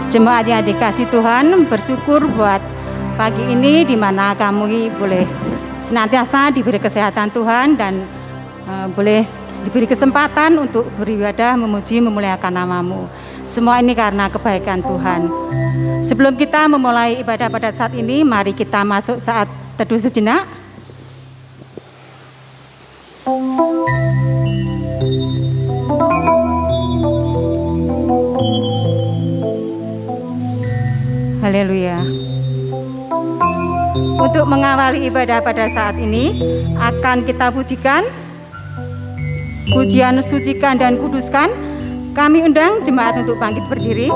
Jemaat yang dikasih Tuhan, bersyukur buat pagi ini di mana kamu boleh senantiasa diberi kesehatan Tuhan dan boleh diberi kesempatan untuk beribadah, memuji, memuliakan nama-Mu. Semua ini karena kebaikan Tuhan. Sebelum kita memulai ibadah pada saat ini, mari kita masuk saat teduh sejenak. Haleluya. Untuk mengawali ibadah pada saat ini, akan kita pujikan pujian sucikan dan kuduskan. Kami undang jemaat untuk bangkit berdiri.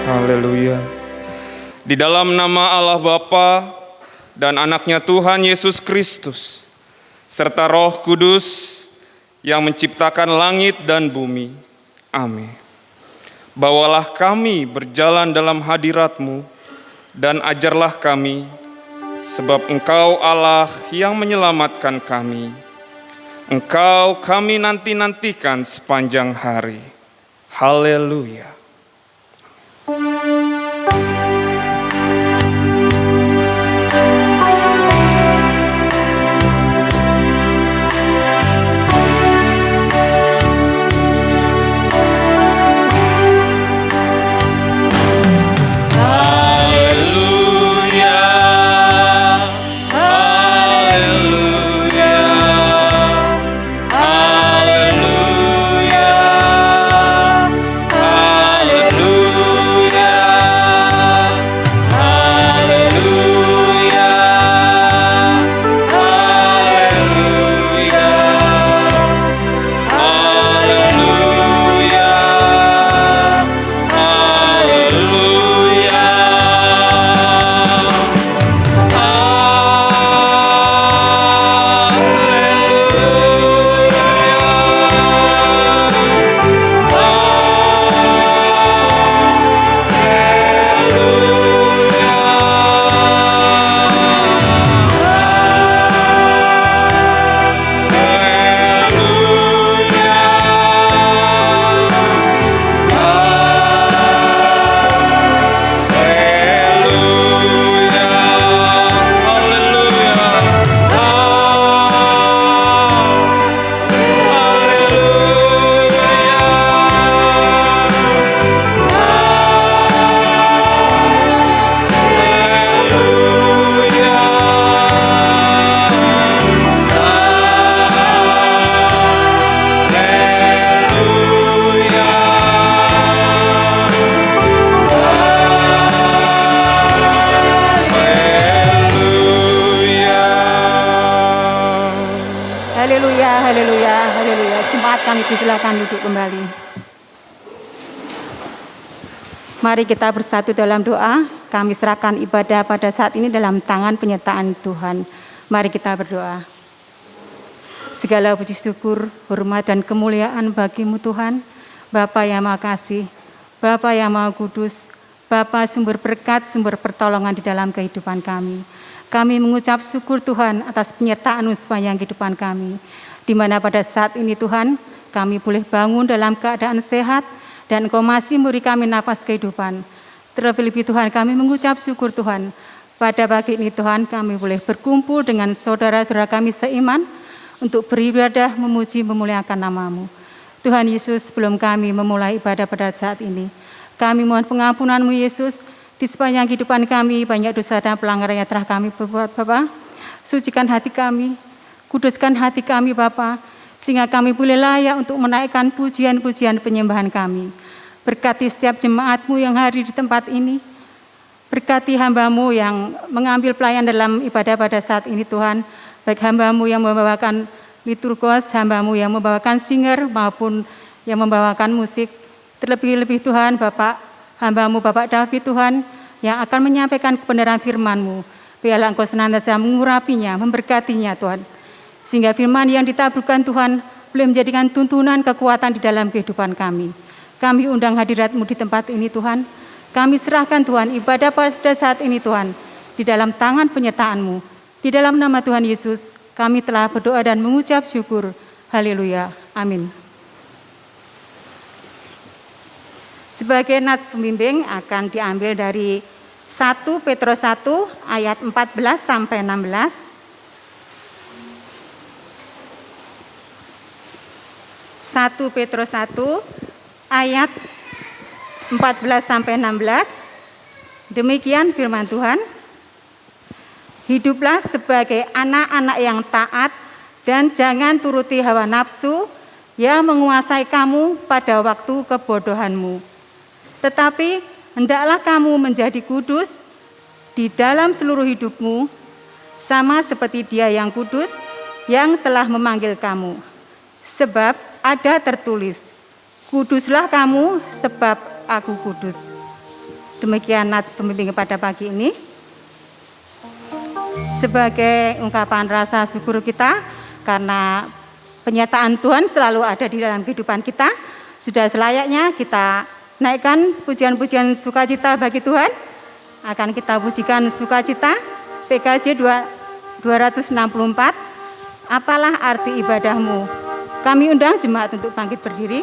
Haleluya. Di dalam nama Allah Bapa dan anaknya Tuhan Yesus Kristus, serta Roh Kudus yang menciptakan langit dan bumi. Amin. Bawalah kami berjalan dalam hadirat-Mu dan ajarlah kami, sebab Engkau Allah yang menyelamatkan kami. Engkau kami nanti-nantikan sepanjang hari. Haleluya. Kami persilakan duduk kembali. Mari kita bersatu dalam doa. Kami serahkan ibadah pada saat ini dalam tangan penyertaan Tuhan. Mari kita berdoa. Segala puji syukur, hormat dan kemuliaan bagi-Mu Tuhan, Bapa yang Maha Kasih, Bapa yang Maha Kudus, Bapa sumber berkat, sumber pertolongan di dalam kehidupan kami. Kami mengucap syukur Tuhan atas penyertaan-Mu sepanjang kehidupan kami. Di mana pada saat ini Tuhan, kami boleh bangun dalam keadaan sehat dan Engkau masih memberi kami nafas kehidupan. Terlebih-lebih Tuhan, kami mengucap syukur Tuhan. Pada pagi ini Tuhan, kami boleh berkumpul dengan saudara-saudara kami seiman untuk beribadah, memuji, memuliakan nama-Mu. Tuhan Yesus, sebelum kami memulai ibadah pada saat ini, kami mohon pengampunan-Mu Yesus. Di sepanjang kehidupan kami, banyak dosa dan pelanggaran yang telah kami perbuat Bapa. Sucikan hati kami, kuduskan hati kami Bapa, sehingga kami boleh layak untuk menaikkan pujian-pujian penyembahan kami. Berkati setiap jemaat-Mu yang hadir di tempat ini. Berkati hamba-Mu yang mengambil pelayan dalam ibadah pada saat ini Tuhan. Baik hamba-Mu yang membawakan liturgos, hamba-Mu yang membawakan singer maupun yang membawakan musik. Terlebih-lebih Tuhan Bapak, hamba-Mu Bapak David Tuhan yang akan menyampaikan kebenaran firman-Mu. Biarlah Engkau senantiasa mengurapinya, memberkatinya Tuhan. Sehingga firman yang ditaburkan Tuhan boleh menjadikan tuntunan kekuatan di dalam kehidupan kami. Kami undang hadirat-Mu di tempat ini Tuhan. Kami serahkan Tuhan ibadah pada saat ini Tuhan di dalam tangan penyertaan-Mu. Di dalam nama Tuhan Yesus kami telah berdoa dan mengucap syukur. Haleluya. Amin. Sebagai nats pembimbing akan diambil dari 1 Petrus 1 ayat 14 sampai 16. 1 Petrus 1 ayat 14 sampai 16. Demikian firman Tuhan. Hiduplah sebagai anak-anak yang taat dan jangan turuti hawa nafsu yang menguasai kamu pada waktu kebodohanmu. Tetapi hendaklah kamu menjadi kudus di dalam seluruh hidupmu, sama seperti Dia yang kudus yang telah memanggil kamu. Sebab ada tertulis, kuduslah kamu sebab aku kudus. Demikian nats pembimbing pada pagi ini. Sebagai ungkapan rasa syukur kita karena penyertaan Tuhan selalu ada di dalam kehidupan kita, sudah selayaknya kita naikkan pujian-pujian sukacita bagi Tuhan. Akan kita pujikan sukacita PKJ 264 Apalah arti ibadahmu? Kami undang jemaat untuk bangkit berdiri.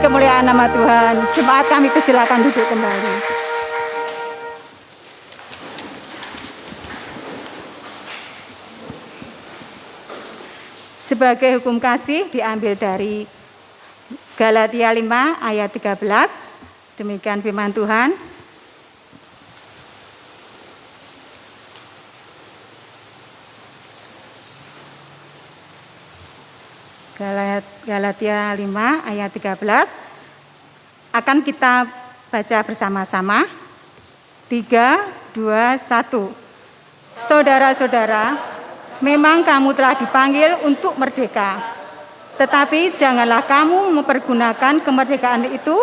Kemuliaan nama Tuhan. Jemaat kami persilakan duduk kembali. Sebagai hukum kasih diambil dari Galatia 5 ayat 13. Demikian firman Tuhan. Galatia 5 ayat 13 akan kita baca bersama-sama. 3, 2, 1. Saudara-saudara, memang kamu telah dipanggil untuk merdeka. Tetapi janganlah kamu mempergunakan kemerdekaan itu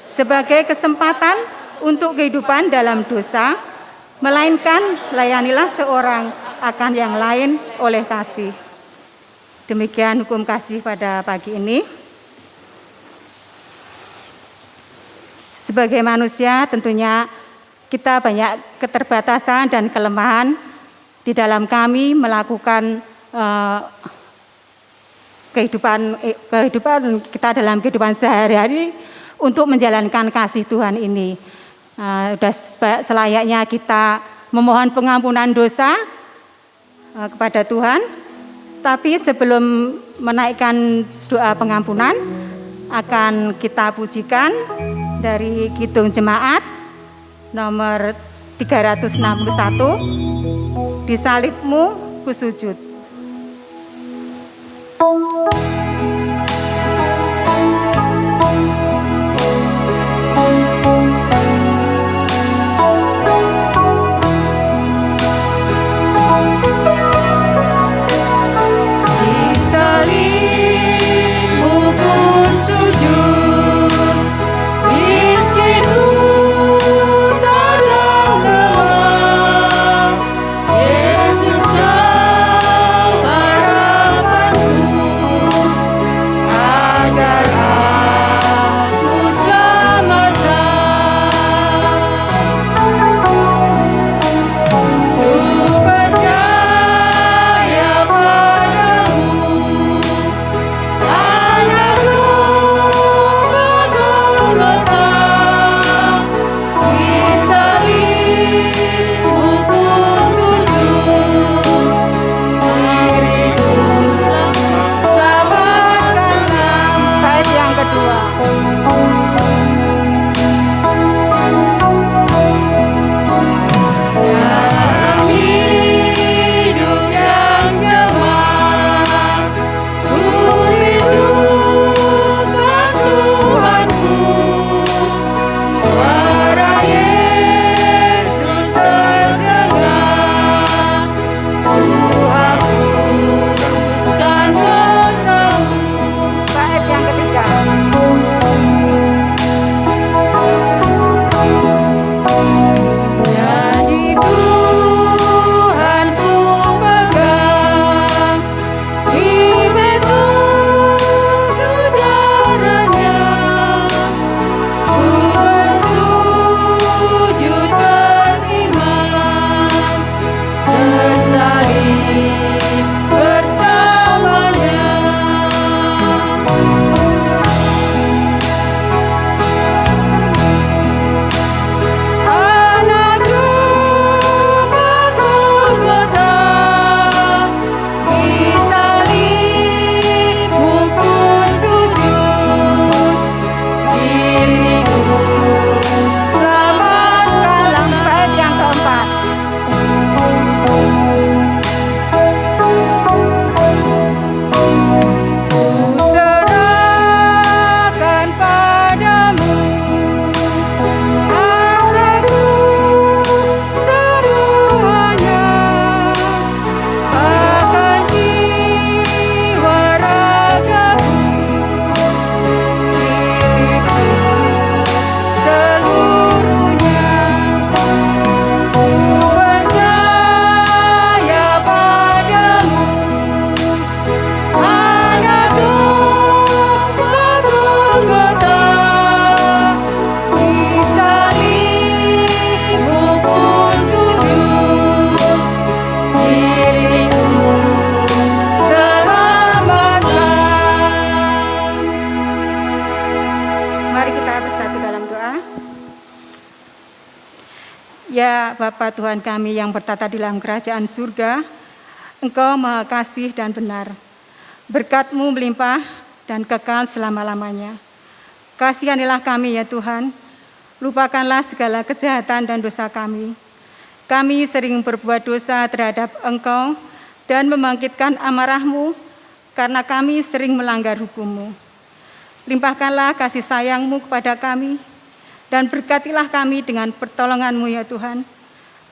sebagai kesempatan untuk kehidupan dalam dosa, melainkan layanilah seorang akan yang lain oleh kasih. Demikian hukum kasih pada pagi ini. Sebagai manusia tentunya kita banyak keterbatasan dan kelemahan di dalam kami melakukan kehidupan kita dalam kehidupan sehari-hari untuk menjalankan kasih Tuhan ini. Sudah selayaknya kita memohon pengampunan dosa kepada Tuhan. Tapi sebelum menaikkan doa pengampunan, akan kita pujikan dari Kidung Jemaat nomor 361, Di Salibmu Kusujud. Ya Bapa Tuhan kami yang bertata di dalam kerajaan surga, Engkau Maha Kasih dan benar. Berkat-Mu melimpah dan kekal selama-lamanya. Kasihanilah kami ya Tuhan, lupakanlah segala kejahatan dan dosa kami. Kami sering berbuat dosa terhadap Engkau dan membangkitkan amarah-Mu karena kami sering melanggar hukum-Mu. Limpahkanlah kasih sayang-Mu kepada kami, dan berkatilah kami dengan pertolongan-Mu ya Tuhan,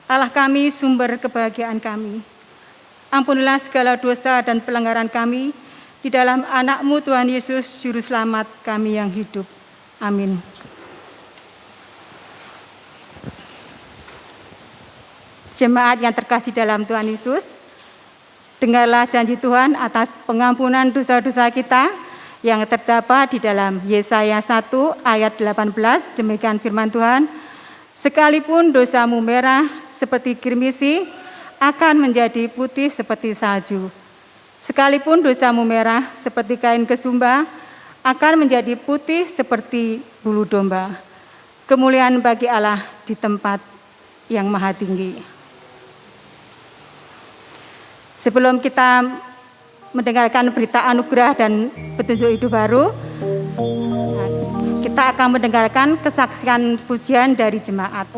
Allah kami, sumber kebahagiaan kami. Ampunilah segala dosa dan pelanggaran kami di dalam anak-Mu Tuhan Yesus, Juru Selamat kami yang hidup. Amin. Jemaat yang terkasih dalam Tuhan Yesus, dengarlah janji Tuhan atas pengampunan dosa-dosa kita yang terdapat di dalam Yesaya 1 ayat 18. Demikian firman Tuhan, sekalipun dosamu merah seperti kirmisi, akan menjadi putih seperti salju. Sekalipun dosamu merah seperti kain kesumba, akan menjadi putih seperti bulu domba. Kemuliaan bagi Allah di tempat yang maha tinggi. Sebelum kita mendengarkan berita anugerah dan petunjuk hidup baru, kita akan mendengarkan kesaksian pujian dari jemaat.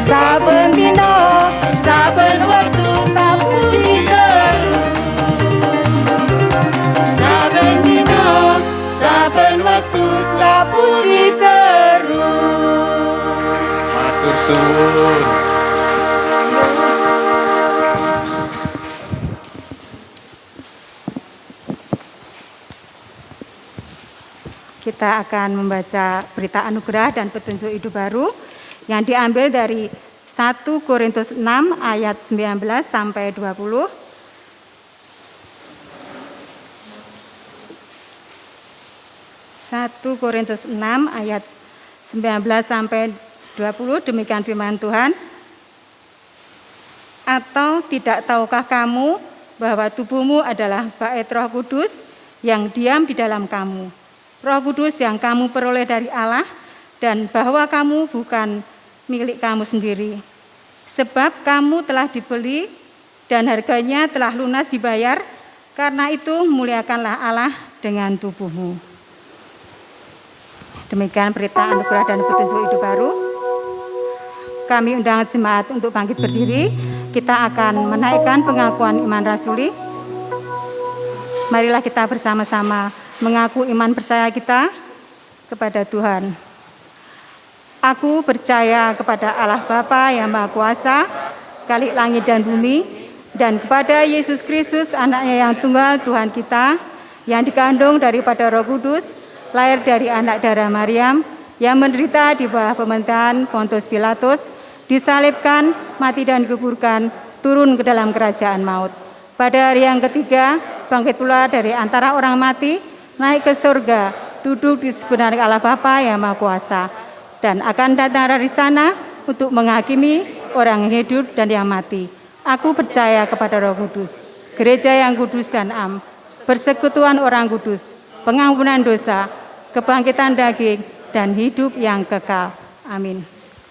Saben dino, saben waktu tak puji terus. Saben dino, saben waktu tak puji terus. Matur suwun. Kita akan membaca berita anugerah dan petunjuk hidup baru yang diambil dari 1 Korintus 6 ayat 19 sampai 20. 1 Korintus 6 ayat 19 sampai 20, demikian firman Tuhan. Atau tidak tahukah kamu bahwa tubuhmu adalah bait Roh Kudus yang diam di dalam kamu, Roh Kudus yang kamu peroleh dari Allah, dan bahwa kamu bukan milik kamu sendiri, Sebab kamu telah dibeli dan harganya telah lunas dibayar, karena itu muliakanlah Allah dengan tubuhmu. Demikian berita anugerah dan petunjuk hidup baru. Kami undang jemaat untuk bangkit berdiri. Kita akan menaikkan pengakuan iman rasuli. Marilah kita bersama-sama mengaku iman percaya kita kepada Tuhan. Aku percaya kepada Allah Bapa yang Maha Kuasa, Khalik langit dan bumi, dan kepada Yesus Kristus, anaknya yang tunggal Tuhan kita, yang dikandung daripada Roh Kudus, lahir dari anak darah Maryam, yang menderita di bawah pemerintahan Pontius Pilatus, disalibkan, mati dan dikuburkan, turun ke dalam kerajaan maut. Pada hari yang ketiga, bangkit pula dari antara orang mati, naik ke surga, duduk di sebelah Allah Bapa yang Maha Kuasa, dan akan datang dari sana untuk menghakimi orang yang hidup dan yang mati. Aku percaya kepada Roh Kudus, gereja yang kudus dan am, persekutuan orang kudus, pengampunan dosa, kebangkitan daging, dan hidup yang kekal. Amin.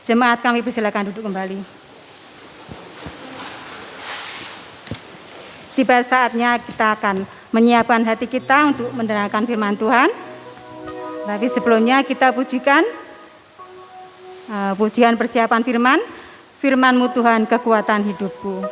Jemaat kami persilakan duduk kembali. Tiba saatnya kita akan menyiapkan hati kita untuk mendengarkan firman Tuhan. Tapi sebelumnya kita pujikan pujian persiapan firman. Firman-Mu Tuhan, kekuatan hidupku.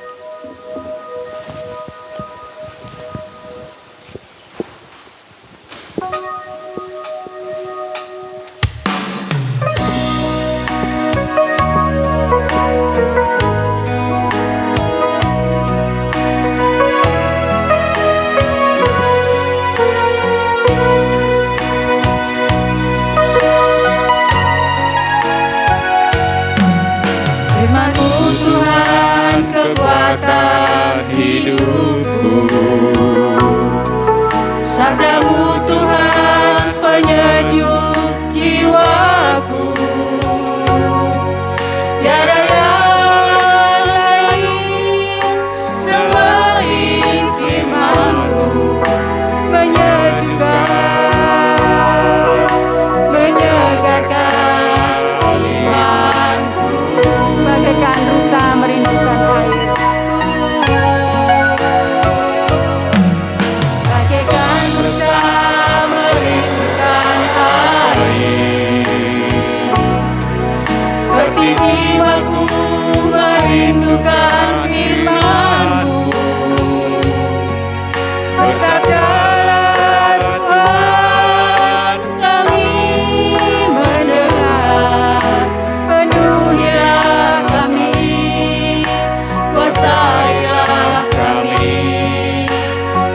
Kekuatan hidupku, sabda-Mu Tuhan penyejuk jiwaku. Tiada yang lain selain firman-Mu, menyejukkan, menyegarkan imanku, Bagaikan rusa merindukan air. bagaikan rusa merindukan air, seperti jiwaku merindukan firman-Mu. Bersabdalah Tuhan, kami mendengar, penuhilah kami, kuasailah kami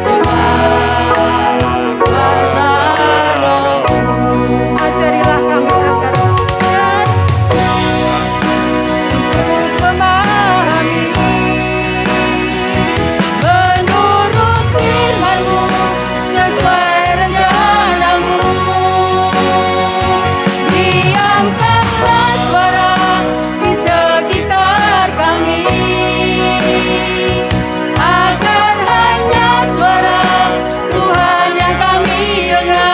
dengan kuasa Roh-Mu. Ajarilah kami agar Memahami menurut firman-Mu, sesuai rencana-Mu. Diamkanlah suara di sekitar kami, agar hanya suara Tuhan yang kami dengar.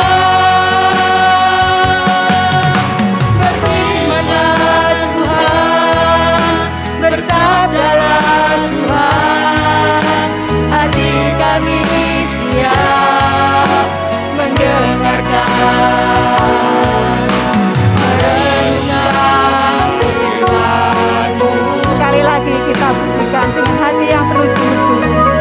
Berfirmanlah Tuhan, bersabdalah Tuhan, hati kami siap mendengarkan, merenungkan firman-Mu. sekali lagi kita pujikan dengan hati yang penuh sungguh-sungguh.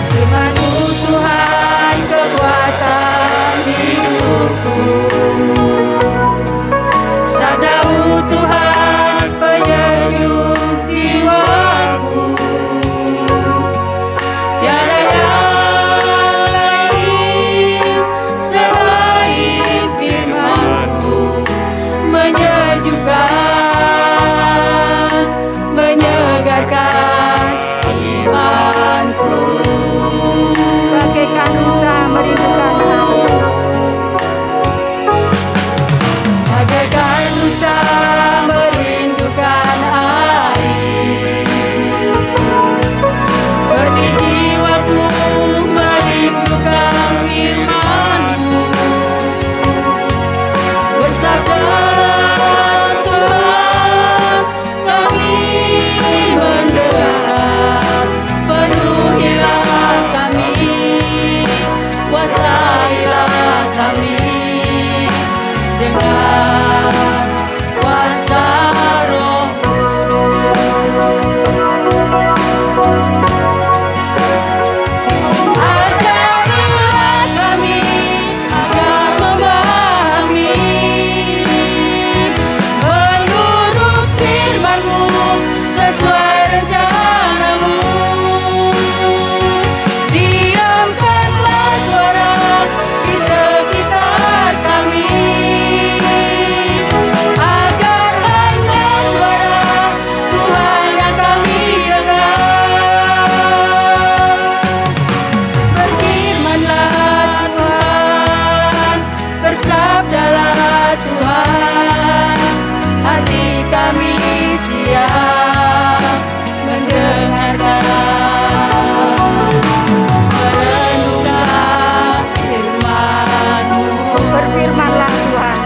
Firman-Mu Tuhan, kekuatan hidupku, sabda-Mu Tuhan penyejuk jiwaku. Tiada yang lain dengan kuasa Roh-Mu. Ajarilah kami agar memahami menurut firman-Mu sesuai rencana-Mu. Diamkanlah suara di sekitar kami, agar hanya suara Tuhan yang kami dengar. Berfirmanlah Tuhan, bersabdalah Tuhan, hati kami siap mendengarkan. Merenungkan firman-Mu. Berfirmanlah Tuhan.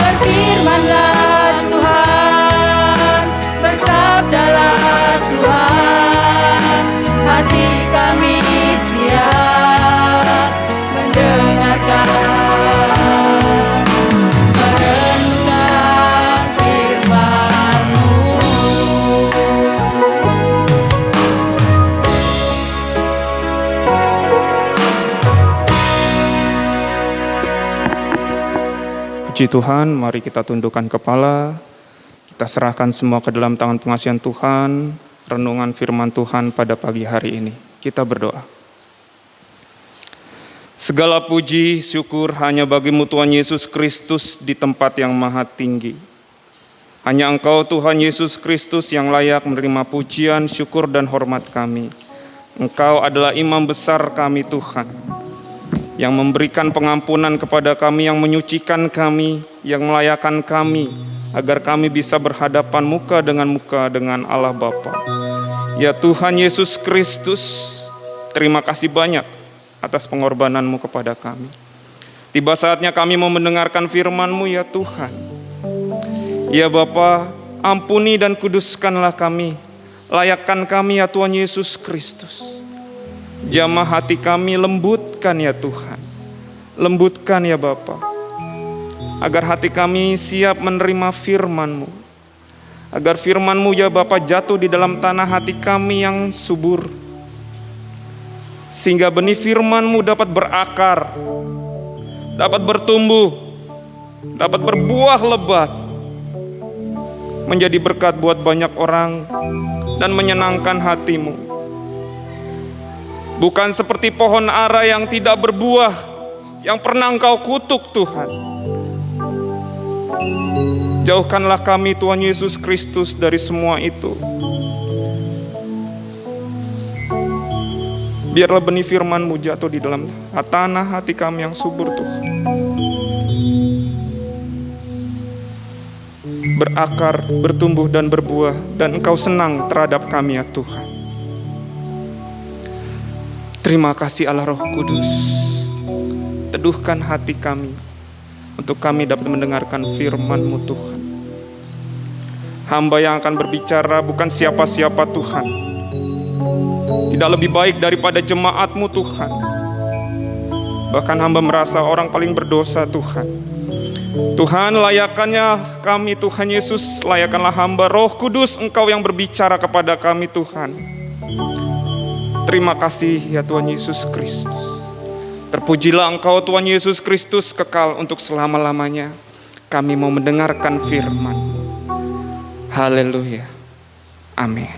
Berfirmanlah Tuhan, bersabdalah Tuhan, hati kami siap mendengarkan. Merenungkan firman-Mu. Puji Tuhan, mari kita tundukkan kepala, kita serahkan semua ke dalam tangan pengasihan Tuhan, renungan firman Tuhan pada pagi hari ini. Kita berdoa. Segala puji, syukur hanya bagi-Mu Tuhan Yesus Kristus di tempat yang maha tinggi. Hanya Engkau Tuhan Yesus Kristus yang layak menerima pujian, syukur dan hormat kami. Engkau adalah imam besar kami Tuhan, yang memberikan pengampunan kepada kami, yang menyucikan kami, yang melayakkan kami, agar kami bisa berhadapan muka dengan Allah Bapa. Ya Tuhan Yesus Kristus, terima kasih banyak atas pengorbanan-Mu kepada kami. Tiba saatnya kami mau mendengarkan firman-Mu ya Tuhan. Ya Bapa, ampuni dan kuduskanlah kami, layakkan kami ya Tuhan Yesus Kristus. Jamah hati kami, lembutkan ya Tuhan. Lembutkan ya Bapa, agar hati kami siap menerima firman-Mu. Agar firman-Mu ya Bapa jatuh di dalam tanah hati kami yang subur, sehingga benih firman-Mu dapat berakar, dapat bertumbuh, dapat berbuah lebat, menjadi berkat buat banyak orang dan menyenangkan hati-Mu. Bukan seperti pohon ara yang tidak berbuah, yang pernah Engkau kutuk Tuhan. Jauhkanlah kami Tuhan Yesus Kristus dari semua itu. Biarlah benih firman-Mu jatuh di dalam tanah hati kami yang subur Tuhan. Berakar, bertumbuh dan berbuah, dan Engkau senang terhadap kami ya Tuhan. Terima kasih Allah Roh Kudus. Teduhkan hati kami untuk kami dapat mendengarkan firman-Mu Tuhan. Hamba yang akan berbicara bukan siapa-siapa Tuhan. Tidak lebih baik daripada jemaat-Mu Tuhan. Bahkan hamba merasa orang paling berdosa Tuhan. Tuhan, layakannya kami Tuhan Yesus, layakanlah hamba. Roh Kudus, Engkau yang berbicara kepada kami Tuhan. Terima kasih ya Tuhan Yesus Kristus. Terpujilah Engkau Tuhan Yesus Kristus kekal untuk selama-lamanya. Kami mau mendengarkan firman-Mu. Haleluya. Amin.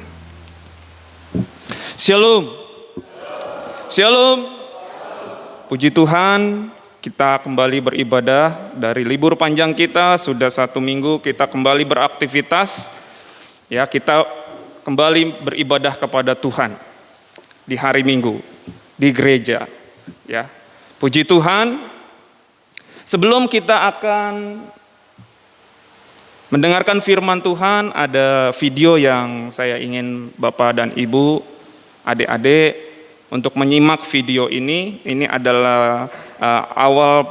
Shalom. Shalom. Puji Tuhan, kita kembali beribadah dari libur panjang kita. Sudah 1 minggu kita kembali beraktivitas. Ya, kita kembali beribadah kepada Tuhan di hari Minggu di gereja. Ya, puji Tuhan. Sebelum kita akan mendengarkan firman Tuhan, ada video yang saya ingin Bapak dan Ibu, adik-adik untuk menyimak video ini. Ini adalah awal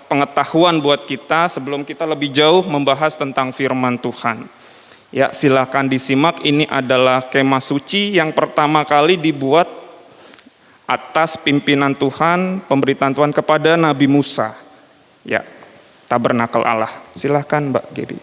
pengetahuan buat kita sebelum kita lebih jauh membahas tentang firman Tuhan. Ya, silakan disimak. Ini adalah kemah suci yang pertama kali dibuat atas pimpinan Tuhan, pemberitaan Tuhan kepada Nabi Musa. Ya, tabernakel Allah. Silahkan Mbak Gaby.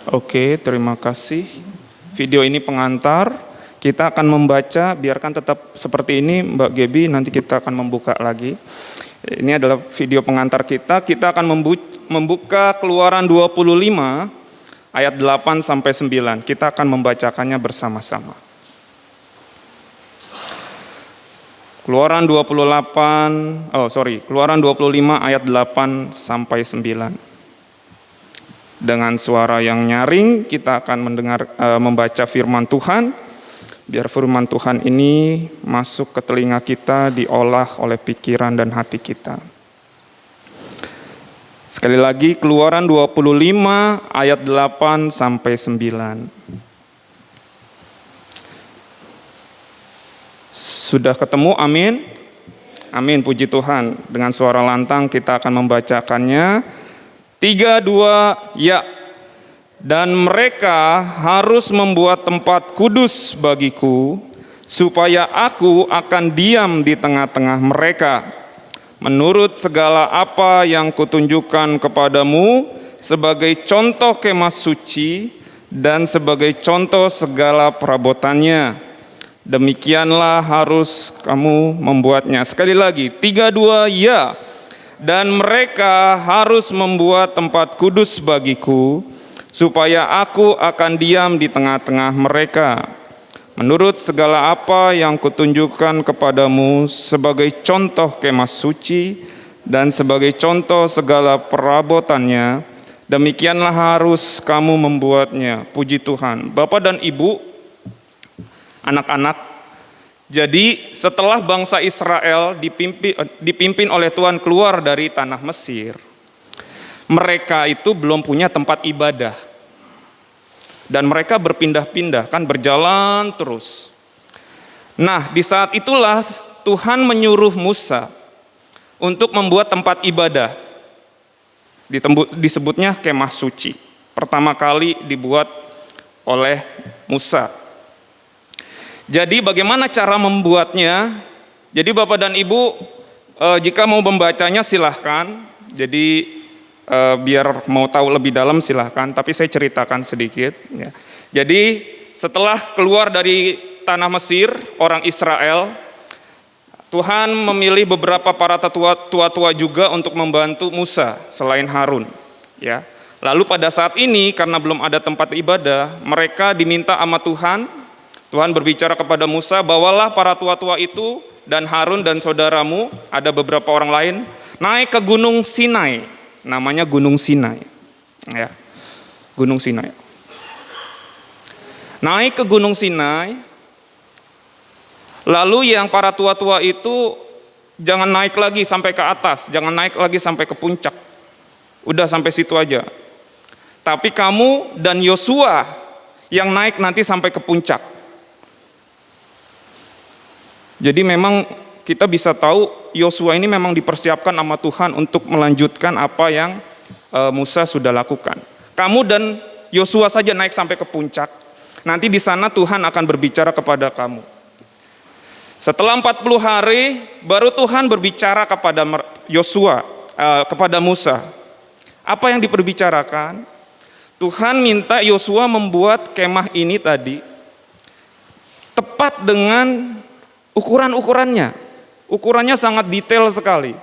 Oke, terima kasih. Video ini pengantar. Kita akan membaca, biarkan tetap seperti ini Mbak Gaby, nanti kita akan membuka lagi. Ini adalah video pengantar kita. Kita akan membuka Keluaran 25 ayat 8 sampai 9. Kita akan membacakannya bersama-sama. Keluaran 25 ayat 8 sampai 9. Dengan suara yang nyaring kita akan membaca firman Tuhan. Biar firman Tuhan ini masuk ke telinga kita, diolah oleh pikiran dan hati kita. Sekali lagi Keluaran 25 ayat 8 sampai 9. Sudah ketemu? Amin. Amin, puji Tuhan. Dengan suara lantang kita akan membacakannya. 3, 2, ya. Dan mereka harus membuat tempat kudus bagiku, supaya aku akan diam di tengah-tengah mereka, menurut segala apa yang kutunjukkan kepadamu, sebagai contoh kemah suci, dan sebagai contoh segala perabotannya. Demikianlah harus kamu membuatnya. Sekali lagi, 3, 2, ya. Dan mereka harus membuat tempat kudus bagiku, supaya aku akan diam di tengah-tengah mereka, menurut segala apa yang kutunjukkan kepadamu sebagai contoh kemah suci dan sebagai contoh segala perabotannya. Demikianlah harus kamu membuatnya. Puji Tuhan. Bapak dan Ibu, anak-anak, jadi setelah bangsa Israel dipimpin oleh Tuhan keluar dari tanah Mesir, mereka itu belum punya tempat ibadah. Dan mereka berpindah-pindah, kan berjalan terus. Nah, di saat itulah Tuhan menyuruh Musa untuk membuat tempat ibadah. Disebutnya kemah suci. Pertama kali dibuat oleh Musa. Jadi bagaimana cara membuatnya? Jadi Bapak dan Ibu, jika mau membacanya silahkan. Jadi biar mau tahu lebih dalam silahkan. Tapi saya ceritakan sedikit. Ya. Jadi setelah keluar dari tanah Mesir, orang Israel, Tuhan memilih beberapa para tua-tua juga untuk membantu Musa selain Harun. Ya. Lalu pada saat ini karena belum ada tempat ibadah, mereka diminta sama Tuhan berbicara kepada Musa, bawalah para tua-tua itu dan Harun dan saudaramu, ada beberapa orang lain, naik ke Gunung Sinai, namanya Gunung Sinai. Ya, Gunung Sinai. Naik ke Gunung Sinai, lalu yang para tua-tua itu jangan naik lagi sampai ke atas, jangan naik lagi sampai ke puncak. Udah sampai situ aja. Tapi kamu dan Yosua yang naik nanti sampai ke puncak. Jadi memang kita bisa tahu Yosua ini memang dipersiapkan sama Tuhan untuk melanjutkan apa yang Musa sudah lakukan. Kamu dan Yosua saja naik sampai ke puncak. Nanti di sana Tuhan akan berbicara kepada kamu. Setelah 40 hari baru Tuhan berbicara kepada Yosua, kepada Musa. Apa yang diperbicarakan? Tuhan minta Yosua membuat kemah ini tadi tepat dengan ukuran-ukurannya. Ukurannya sangat detail sekali.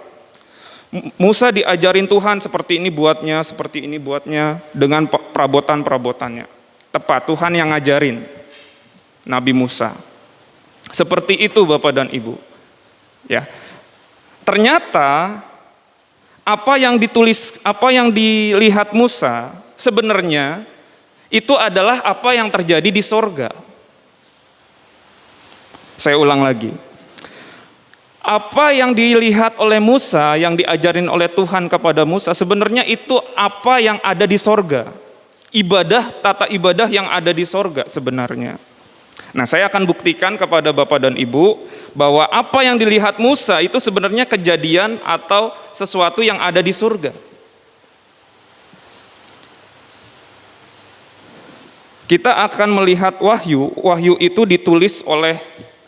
Musa diajarin Tuhan seperti ini buatnya dengan perabotan-perabotannya. Tepat, Tuhan yang ngajarin Nabi Musa. Seperti itu Bapak dan Ibu. Ya. Ternyata apa yang dilihat Musa sebenarnya itu adalah apa yang terjadi di sorga. Saya ulang lagi. Apa yang dilihat oleh Musa, yang diajarin oleh Tuhan kepada Musa, sebenarnya itu apa yang ada di sorga. Tata ibadah yang ada di sorga sebenarnya. Nah, saya akan buktikan kepada Bapak dan Ibu bahwa apa yang dilihat Musa itu sebenarnya kejadian atau sesuatu yang ada di surga. Kita akan melihat Wahyu itu ditulis oleh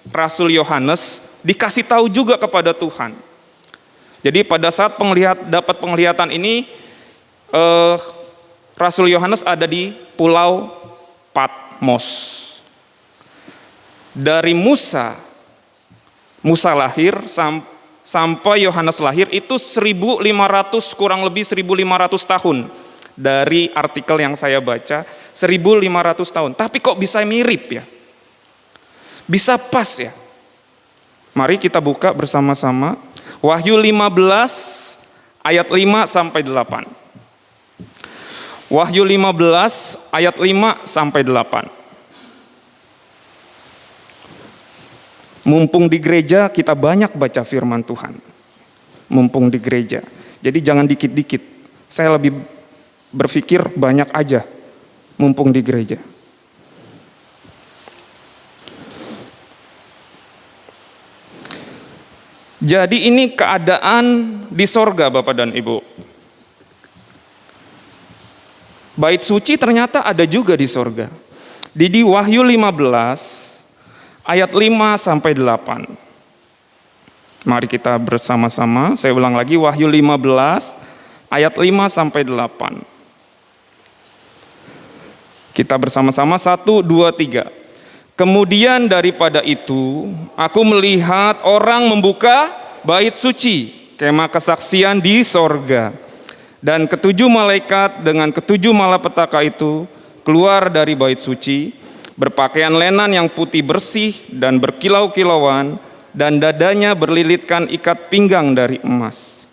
Rasul Yohanes, dikasih tahu juga kepada Tuhan. Jadi pada saat dapat penglihatan ini, Rasul Yohanes ada di Pulau Patmos. Dari Musa lahir sampai Yohanes lahir itu 1.500, kurang lebih 1.500 tahun. Dari artikel yang saya baca, 1.500 tahun. Tapi kok bisa mirip ya? Bisa pas ya? Mari kita buka bersama-sama Wahyu 15 ayat 5 sampai 8. Wahyu 15 ayat 5 sampai 8. Mumpung di gereja kita banyak baca firman Tuhan. Mumpung di gereja. Jadi jangan dikit-dikit. Saya lebih berpikir banyak aja mumpung di gereja. Jadi ini keadaan di sorga Bapak dan Ibu. Bait suci ternyata ada juga di sorga. Di Wahyu 15 ayat 5 sampai 8. Mari kita bersama-sama, saya ulang lagi Wahyu 15 ayat 5 sampai 8. Kita bersama-sama 1, 2, 3. Kemudian daripada itu, aku melihat orang membuka bait suci, kemah kesaksian di sorga. Dan ketujuh malaikat dengan ketujuh malapetaka itu keluar dari bait suci, berpakaian lenan yang putih bersih dan berkilau-kilauan, dan dadanya berlilitkan ikat pinggang dari emas.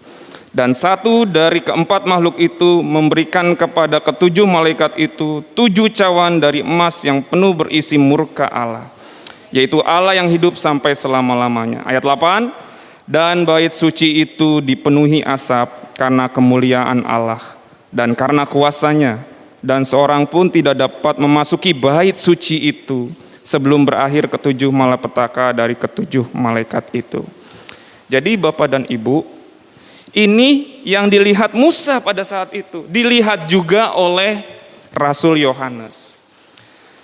Dan satu dari keempat makhluk itu memberikan kepada ketujuh malaikat itu 7 cawan dari emas yang penuh berisi murka Allah, yaitu Allah yang hidup sampai selama-lamanya. Ayat 8, dan bait suci itu dipenuhi asap karena kemuliaan Allah dan karena kuasanya, dan seorang pun tidak dapat memasuki bait suci itu sebelum berakhir ketujuh malapetaka dari ketujuh malaikat itu. Jadi Bapak dan Ibu, ini yang dilihat Musa pada saat itu, dilihat juga oleh Rasul Yohanes.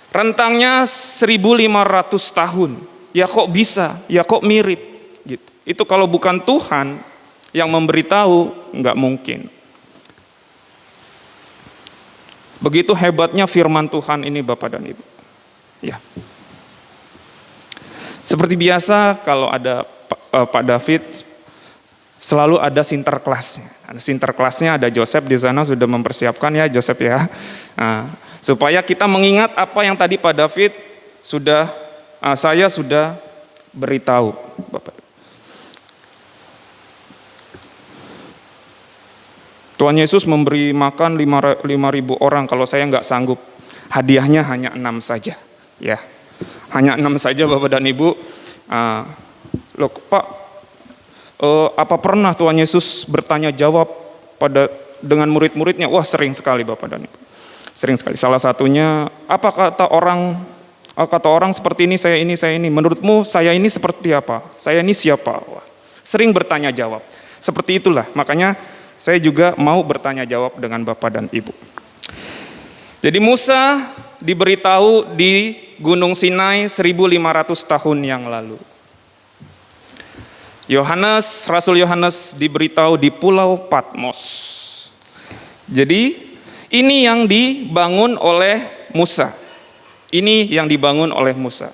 Rentangnya 1.500 tahun. Ya kok bisa? Ya kok mirip? Gitu. Itu kalau bukan Tuhan yang memberitahu, nggak mungkin. Begitu hebatnya firman Tuhan ini Bapak dan Ibu. Ya. Seperti biasa kalau ada Pak David, selalu ada sinterklasnya. Ada sinterklasnya, ada Joseph di sana sudah mempersiapkan ya Joseph ya. Nah, supaya kita mengingat apa yang tadi Pak David saya sudah beritahu, Bapak. Tuhan Yesus memberi makan 5.000 orang, kalau saya nggak sanggup. Hadiahnya hanya 6 saja. Ya, hanya 6 saja Bapak dan Ibu. Loh Pak, apa pernah Tuhan Yesus bertanya jawab dengan murid-muridnya? Wah, sering sekali Bapak dan Ibu. Sering sekali. Salah satunya, apa kata orang? Kata orang seperti ini, saya ini, saya ini. Menurutmu saya ini seperti apa? Saya ini siapa? Wah, sering bertanya jawab. Seperti itulah, makanya saya juga mau bertanya jawab dengan Bapak dan Ibu. Jadi Musa diberitahu di Gunung Sinai 1500 tahun yang lalu. Rasul Yohanes diberitahu di Pulau Patmos. Jadi ini yang dibangun oleh Musa. Ini yang dibangun oleh Musa.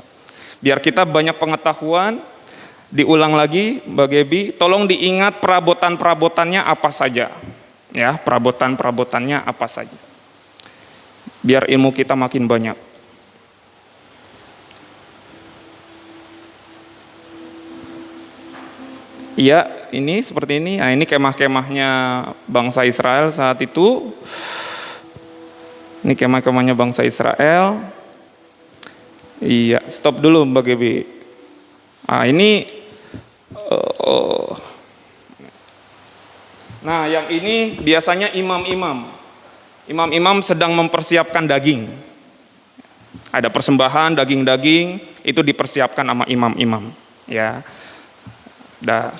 Biar kita banyak pengetahuan, diulang lagi Mbak Gebi, tolong diingat perabotan-perabotannya apa saja. Ya, perabotan-perabotannya apa saja. Biar ilmu kita makin banyak. Iya, ini seperti ini. Nah, ini kemah-kemahnya bangsa Israel saat itu. Ini kemah-kemahnya bangsa Israel. Iya, stop dulu Mbak Gebi. Ini Nah, yang ini biasanya imam-imam. Imam-imam sedang mempersiapkan daging. Ada persembahan daging-daging, itu dipersiapkan sama imam-imam. Ya,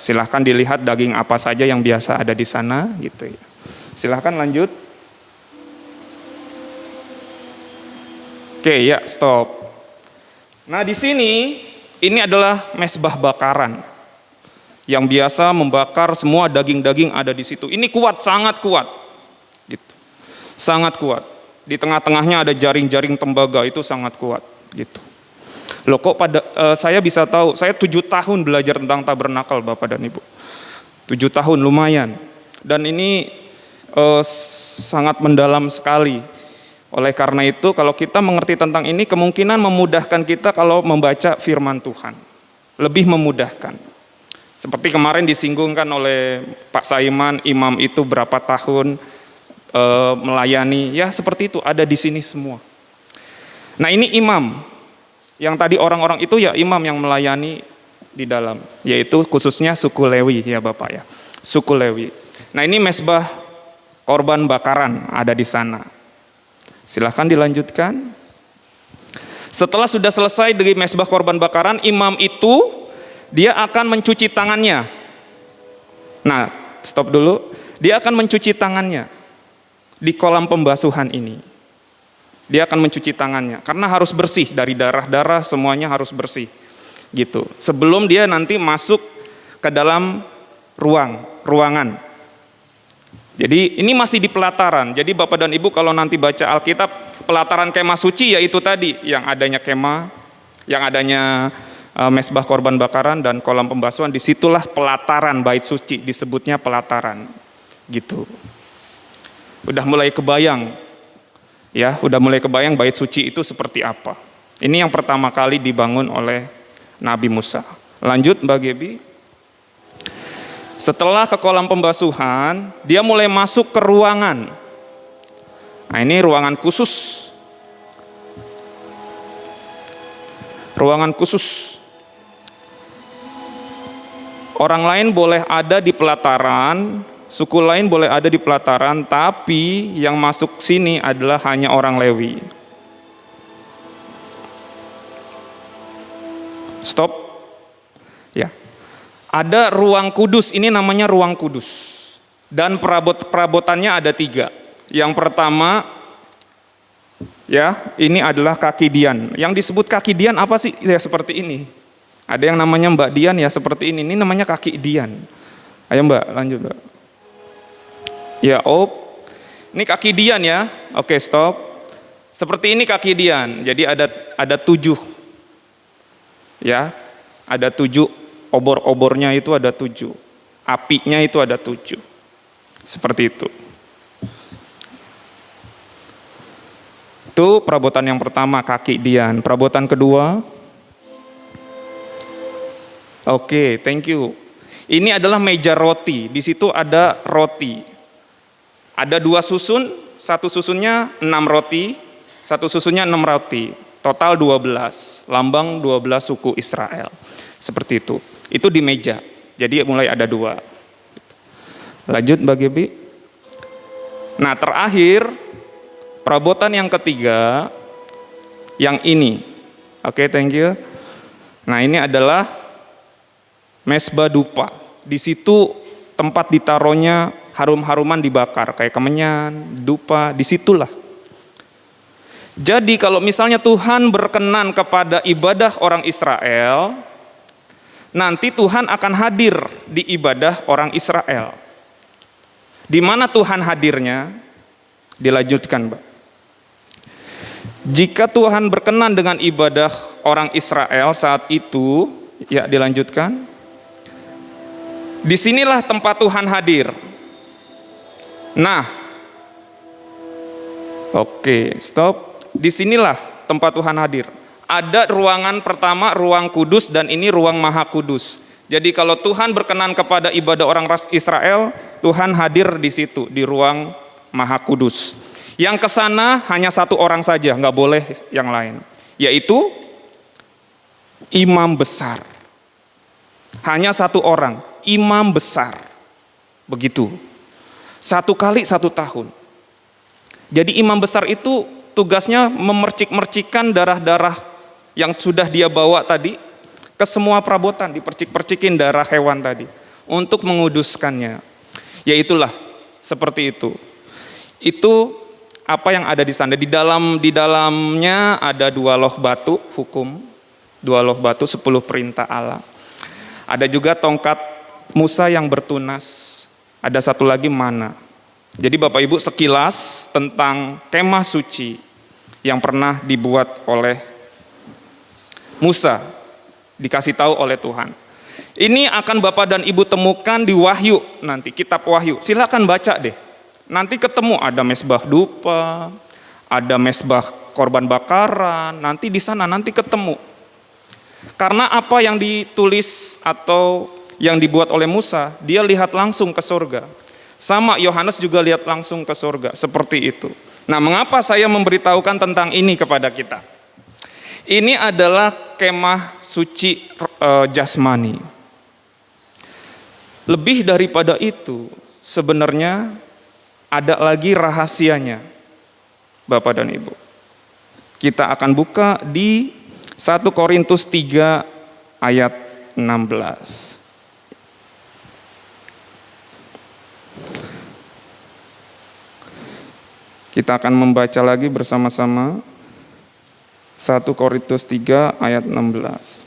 silahkan dilihat daging apa saja yang biasa ada di sana, gitu ya. Silahkan lanjut. Oke, ya, stop. Nah, di sini ini adalah mezbah bakaran yang biasa membakar semua daging-daging ada di situ. Ini kuat, sangat kuat, gitu. Sangat kuat. Di tengah-tengahnya ada jaring-jaring tembaga, itu sangat kuat, gitu. Loh, kok saya bisa tahu? Saya 7 tahun belajar tentang tabernakel, Bapak dan Ibu. 7 tahun lumayan. Dan ini sangat mendalam sekali. Oleh karena itu, kalau kita mengerti tentang ini, kemungkinan memudahkan kita kalau membaca firman Tuhan. Lebih memudahkan. Seperti kemarin disinggungkan oleh Pak Saiman, imam itu berapa tahun melayani. Ya, seperti itu, ada di sini semua. Nah, ini imam. Yang tadi orang-orang itu ya imam yang melayani di dalam. Yaitu khususnya suku Lewi, ya Bapak ya. Suku Lewi. Nah, ini mezbah korban bakaran ada di sana. Silahkan dilanjutkan. Setelah sudah selesai dari mezbah korban bakaran, imam itu dia akan mencuci tangannya. Nah, stop dulu. Dia akan mencuci tangannya di kolam pembasuhan ini. Dia akan mencuci tangannya karena harus bersih dari darah-darah, semuanya harus bersih. Gitu. Sebelum dia nanti masuk ke dalam ruangan. Jadi ini masih di pelataran. Jadi Bapak dan Ibu kalau nanti baca Alkitab, pelataran kemah suci yaitu tadi yang adanya kemah, yang adanya mezbah korban bakaran dan kolam pembasuhan, disitulah pelataran bait suci, disebutnya pelataran. Gitu. Udah mulai kebayang, ya, udah mulai kebayang bait suci itu seperti apa. Ini yang pertama kali dibangun oleh Nabi Musa. Lanjut Mbak Gebi. Setelah ke kolam pembasuhan, dia mulai masuk ke ruangan. Nah, ini ruangan khusus. Ruangan khusus. Orang lain boleh ada di pelataran, suku lain boleh ada di pelataran, tapi yang masuk sini adalah hanya orang Lewi. Stop. Ya. Ada ruang kudus, ini namanya ruang kudus. Dan perabotannya ada 3. Yang pertama, ya, ini adalah kaki Dian. Yang disebut kaki Dian apa sih? Ya seperti ini. Ada yang namanya Mbak Dian ya seperti ini. Ini namanya kaki Dian. Ayo Mbak, lanjut Mbak. Ya, ini kaki Dian ya. Oke, stop. Seperti ini kaki Dian. Jadi ada 7. Ya, ada 7. Obor-obornya itu ada 7. Apinya itu ada 7. Seperti itu. Itu perabotan yang pertama, kaki Dian. Perabotan kedua. Oke, thank you. Ini adalah meja roti. Di situ ada roti. Ada 2 susun, satu susunnya 6 roti, satu susunnya 6 roti. Total 12. Lambang 12 suku Israel. Seperti itu. Itu di meja. Jadi mulai ada 2. Lanjut Mbak Gebi. Nah, terakhir Perabotan yang ketiga, yang ini. Oke, thank you. Nah, ini adalah mesbah dupa. Di situ tempat ditaruhnya harum-haruman dibakar, kayak kemenyan, dupa, disitulah. Jadi kalau misalnya Tuhan berkenan kepada ibadah orang Israel, nanti Tuhan akan hadir di ibadah orang Israel. Di mana Tuhan hadirnya? Dilanjutkan, Mbak. Jika Tuhan berkenan dengan ibadah orang Israel saat itu, ya dilanjutkan. Disinilah tempat Tuhan hadir. Nah, oke, stop. Disinilah tempat Tuhan hadir. Ada ruangan pertama, ruang kudus, dan ini ruang maha kudus. Jadi kalau Tuhan berkenan kepada ibadah orang Israel, Tuhan hadir di situ, di ruang maha kudus. Yang ke sana hanya satu orang saja, nggak boleh yang lain, yaitu imam besar. Hanya satu orang, imam besar. Begitu. 1 kali 1 tahun. Jadi imam besar itu tugasnya memercik-mercikan darah-darah yang sudah dia bawa tadi ke semua perabotan, dipercik-percikin darah hewan tadi untuk menguduskannya. Yaitulah seperti itu. Itu apa yang ada di sana. Di dalamnya ada 2 loh batu hukum, 2 loh batu 10 perintah Allah. Ada juga tongkat Musa yang bertunas. Ada satu lagi mana. Jadi Bapak Ibu sekilas tentang kemah suci yang pernah dibuat oleh Musa, dikasih tahu oleh Tuhan. Ini akan Bapak dan Ibu temukan di Wahyu nanti, kitab Wahyu. Silakan baca deh. Nanti ketemu ada mesbah dupa, ada mesbah korban bakaran, nanti di sana nanti ketemu. Karena apa yang ditulis atau yang dibuat oleh Musa, dia lihat langsung ke surga. Sama Yohanes juga lihat langsung ke surga, seperti itu. Nah, mengapa saya memberitahukan tentang ini kepada kita? Ini adalah kemah suci jasmani. Lebih daripada itu, sebenarnya ada lagi rahasianya, Bapak dan Ibu. Kita akan buka di 1 Korintus 3 ayat 16. Kita akan membaca lagi bersama-sama. 1 Korintus 3 ayat 16.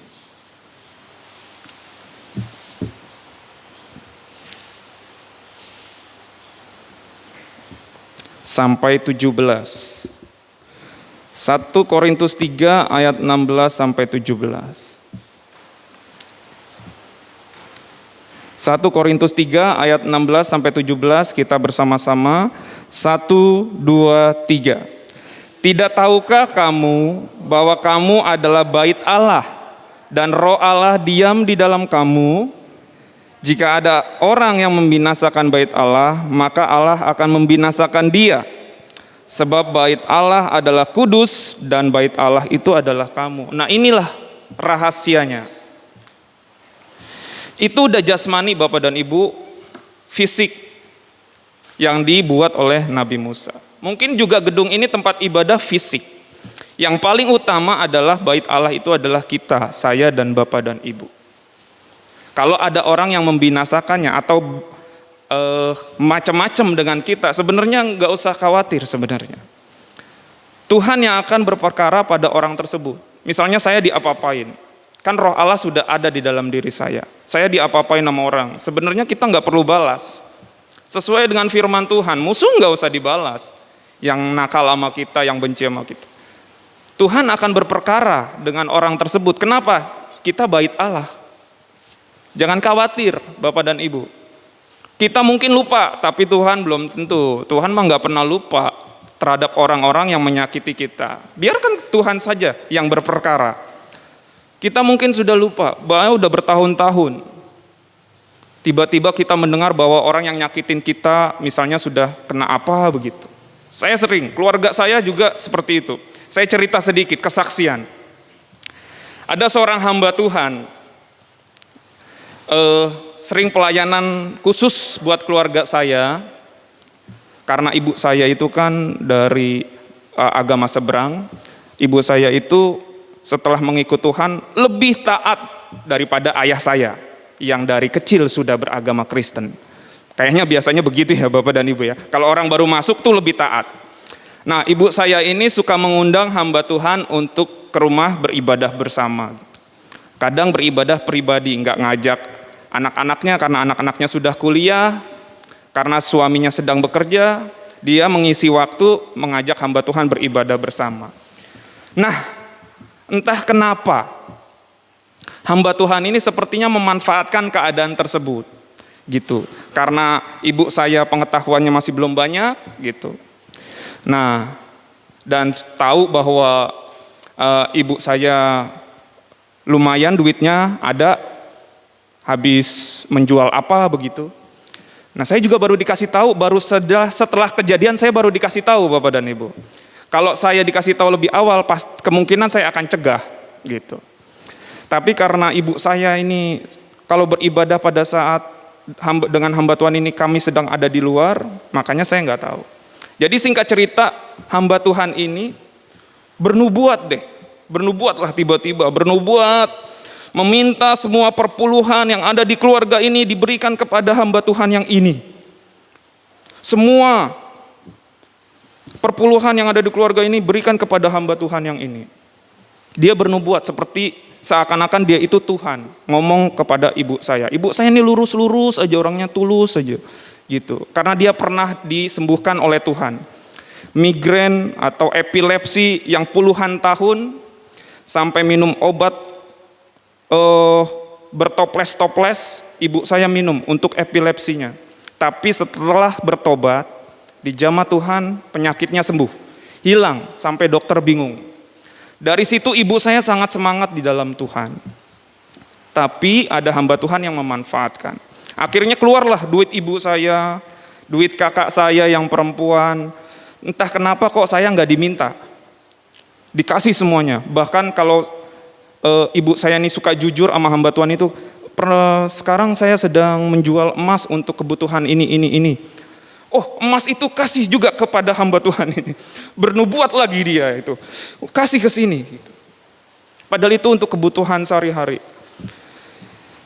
Sampai 17. 1 Korintus 3 ayat 16 sampai 17. 1 Korintus 3 ayat 16 sampai 17 kita bersama-sama. 1, 2, 3. Tidak tahukah kamu bahwa kamu adalah bait Allah dan Roh Allah diam di dalam kamu? Jika ada orang yang membinasakan bait Allah, maka Allah akan membinasakan dia. Sebab bait Allah adalah kudus dan bait Allah itu adalah kamu. Nah, inilah rahasianya. Itu udah jasmani Bapak dan Ibu, fisik yang dibuat oleh Nabi Musa. Mungkin juga gedung ini tempat ibadah fisik. Yang paling utama adalah bait Allah itu adalah kita, saya dan Bapak dan Ibu. Kalau ada orang yang membinasakannya atau macam-macam dengan kita, sebenarnya nggak usah khawatir sebenarnya. Tuhan yang akan berperkara pada orang tersebut. Misalnya saya diapa-apain, kan Roh Allah sudah ada di dalam diri saya. Saya diapa-apain sama orang, sebenarnya kita nggak perlu balas. Sesuai dengan firman Tuhan, musuh nggak usah dibalas. Yang nakal sama kita, yang benci sama kita. Tuhan akan berperkara dengan orang tersebut. Kenapa? Kita bait Allah. Jangan khawatir Bapak dan Ibu. Kita mungkin lupa, tapi Tuhan belum tentu. Tuhan mah nggak pernah lupa terhadap orang-orang yang menyakiti kita. Biarkan Tuhan saja yang berperkara. Kita mungkin sudah lupa, bahwa udah bertahun-tahun. Tiba-tiba kita mendengar bahwa orang yang nyakitin kita, misalnya sudah kena apa begitu. Saya sering, keluarga saya juga seperti itu. Saya cerita sedikit, kesaksian. Ada seorang hamba Tuhan, sering pelayanan khusus buat keluarga saya, karena ibu saya itu kan dari agama seberang. Ibu saya itu setelah mengikut Tuhan lebih taat daripada ayah saya yang dari kecil sudah beragama Kristen. Kayaknya biasanya begitu ya Bapak dan Ibu ya. Kalau orang baru masuk tuh lebih taat. Nah, ibu saya ini suka mengundang hamba Tuhan untuk ke rumah beribadah bersama. Kadang beribadah pribadi, nggak ngajak anak-anaknya karena anak-anaknya sudah kuliah, karena suaminya sedang bekerja, dia mengisi waktu mengajak hamba Tuhan beribadah bersama. Nah, entah kenapa hamba Tuhan ini sepertinya memanfaatkan keadaan tersebut, gitu. Karena ibu saya pengetahuannya masih belum banyak, gitu. Nah, dan tahu bahwa ibu saya lumayan duitnya ada, habis menjual apa begitu. Nah, saya juga baru dikasih tahu, setelah kejadian saya baru dikasih tahu Bapak dan Ibu. Kalau saya dikasih tahu lebih awal, kemungkinan saya akan cegah, gitu. Tapi karena ibu saya ini kalau beribadah pada saat dengan hamba Tuhan ini kami sedang ada di luar, makanya saya nggak tahu. Jadi singkat cerita, hamba Tuhan ini bernubuatlah tiba-tiba, meminta semua perpuluhan yang ada di keluarga ini diberikan kepada hamba Tuhan yang ini. Semua perpuluhan yang ada di keluarga ini berikan kepada hamba Tuhan yang ini. Dia bernubuat seperti seakan-akan dia itu Tuhan, ngomong kepada ibu saya. Ibu saya ini lurus-lurus aja, orangnya tulus aja, gitu. Karena dia pernah disembuhkan oleh Tuhan. Migrain atau epilepsi yang puluhan tahun, sampai minum obat bertoples-toples, ibu saya minum untuk epilepsinya. Tapi setelah bertobat, dijamah Tuhan, penyakitnya sembuh, hilang, sampai dokter bingung. Dari situ ibu saya sangat semangat di dalam Tuhan. Tapi ada hamba Tuhan yang memanfaatkan. Akhirnya keluarlah duit ibu saya, duit kakak saya yang perempuan. Entah kenapa kok saya nggak diminta, dikasih semuanya. Bahkan kalau ibu saya ini suka jujur sama hamba Tuhan itu, sekarang saya sedang menjual emas untuk kebutuhan ini. Oh, emas itu kasih juga kepada hamba Tuhan ini. Bernubuat lagi dia itu, kasih ke sini. Gitu. Padahal itu untuk kebutuhan sehari-hari.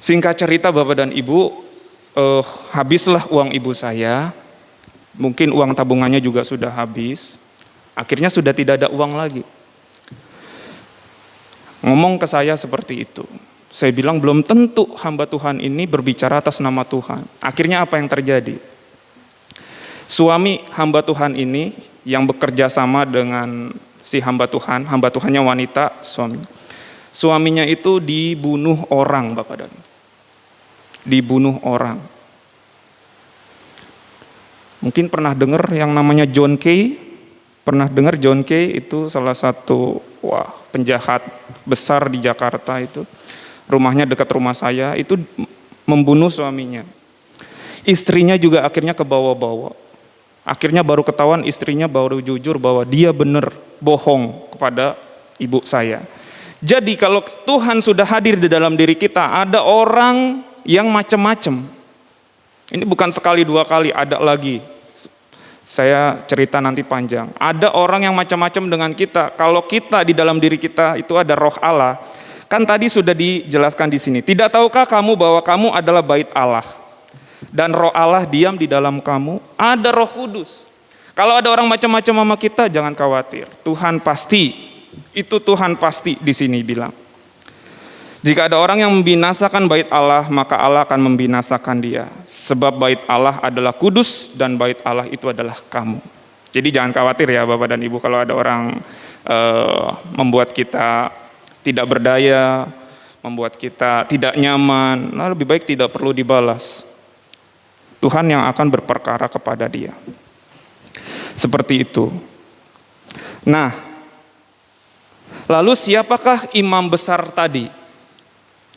Singkat cerita Bapak dan Ibu, habislah uang ibu saya. Mungkin uang tabungannya juga sudah habis. Akhirnya sudah tidak ada uang lagi. Ngomong ke saya seperti itu. Saya bilang belum tentu hamba Tuhan ini berbicara atas nama Tuhan. Akhirnya apa yang terjadi? Suami hamba Tuhan ini yang bekerja sama dengan si hamba Tuhannya wanita, suaminya itu dibunuh orang Bapak dan Ibu. Dibunuh orang. Mungkin pernah dengar yang namanya John Kay? Pernah dengar John Kay itu salah satu penjahat besar di Jakarta itu. Rumahnya dekat rumah saya, itu membunuh suaminya. Istrinya juga akhirnya kebawa-bawa. Akhirnya baru ketahuan istrinya baru jujur bahwa dia benar bohong kepada ibu saya. Jadi kalau Tuhan sudah hadir di dalam diri kita, ada orang yang macam-macam. Ini bukan sekali dua kali, ada lagi. Saya cerita nanti panjang. Ada orang yang macam-macam dengan kita. Kalau kita di dalam diri kita itu ada roh Allah. Kan tadi sudah dijelaskan di sini. Tidak tahukah kamu bahwa kamu adalah bait Allah? Dan roh Allah diam di dalam kamu. Ada Roh Kudus. Kalau ada orang macam-macam sama kita, jangan khawatir. Tuhan pasti. Itu Tuhan pasti di sini bilang. Jika ada orang yang membinasakan bait Allah, maka Allah akan membinasakan dia. Sebab bait Allah adalah kudus dan bait Allah itu adalah kamu. Jadi jangan khawatir ya Bapak dan Ibu kalau ada orang membuat kita tidak berdaya, membuat kita tidak nyaman, nah lebih baik tidak perlu dibalas. Tuhan yang akan berperkara kepada dia. Seperti itu. Nah, lalu siapakah imam besar tadi?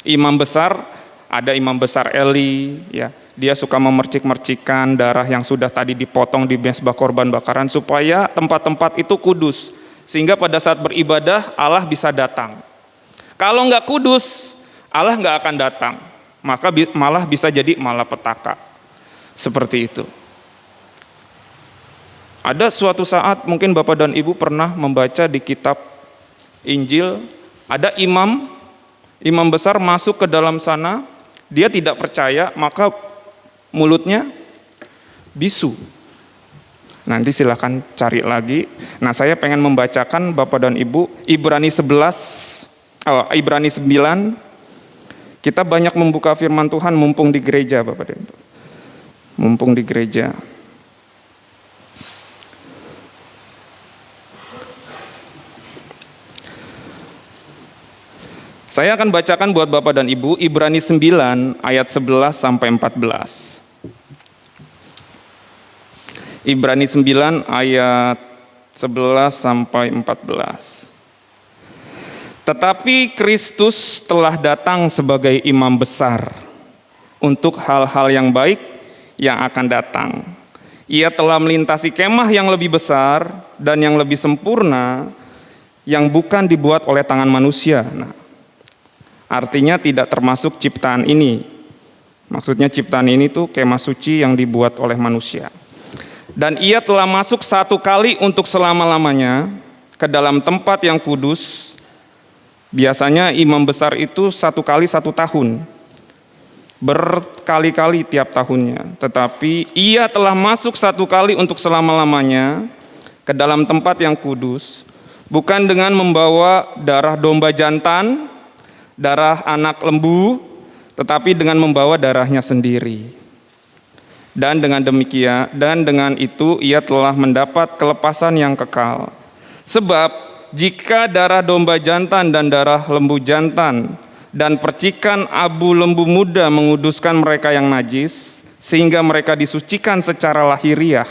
Imam besar, ada imam besar Eli, ya, dia suka memercik-mercikan darah yang sudah tadi dipotong di mezbah korban bakaran supaya tempat-tempat itu kudus, sehingga pada saat beribadah Allah bisa datang. Kalau nggak kudus, Allah nggak akan datang, maka malah bisa jadi malapetaka, seperti itu. Ada suatu saat mungkin Bapak dan Ibu pernah membaca di kitab Injil, ada imam besar masuk ke dalam sana, dia tidak percaya, maka mulutnya bisu. Nanti silahkan cari lagi. Nah, saya pengen membacakan Bapak dan Ibu Ibrani 9. Kita banyak membuka firman Tuhan mumpung di gereja, Bapak dan Ibu. Mumpung di gereja. Saya akan bacakan buat Bapak dan Ibu Ibrani 9 ayat 11 sampai 14. Ibrani 9 ayat 11 sampai 14. Tetapi Kristus telah datang sebagai imam besar untuk hal-hal yang baik yang akan datang. Ia telah melintasi kemah yang lebih besar dan yang lebih sempurna yang bukan dibuat oleh tangan manusia. Nah, artinya tidak termasuk ciptaan ini. Maksudnya ciptaan ini tuh kemah suci yang dibuat oleh manusia. Dan ia telah masuk satu kali untuk selama-lamanya ke dalam tempat yang kudus. Biasanya imam besar itu 1 kali 1 tahun. Berkali-kali tiap tahunnya. Tetapi ia telah masuk 1 kali untuk selama-lamanya ke dalam tempat yang kudus. Bukan dengan membawa darah domba jantan, darah anak lembu, tetapi dengan membawa darahnya sendiri. Dan dengan itu ia telah mendapat kelepasan yang kekal. Sebab jika darah domba jantan dan darah lembu jantan dan percikan abu lembu muda menguduskan mereka yang najis, sehingga mereka disucikan secara lahiriah,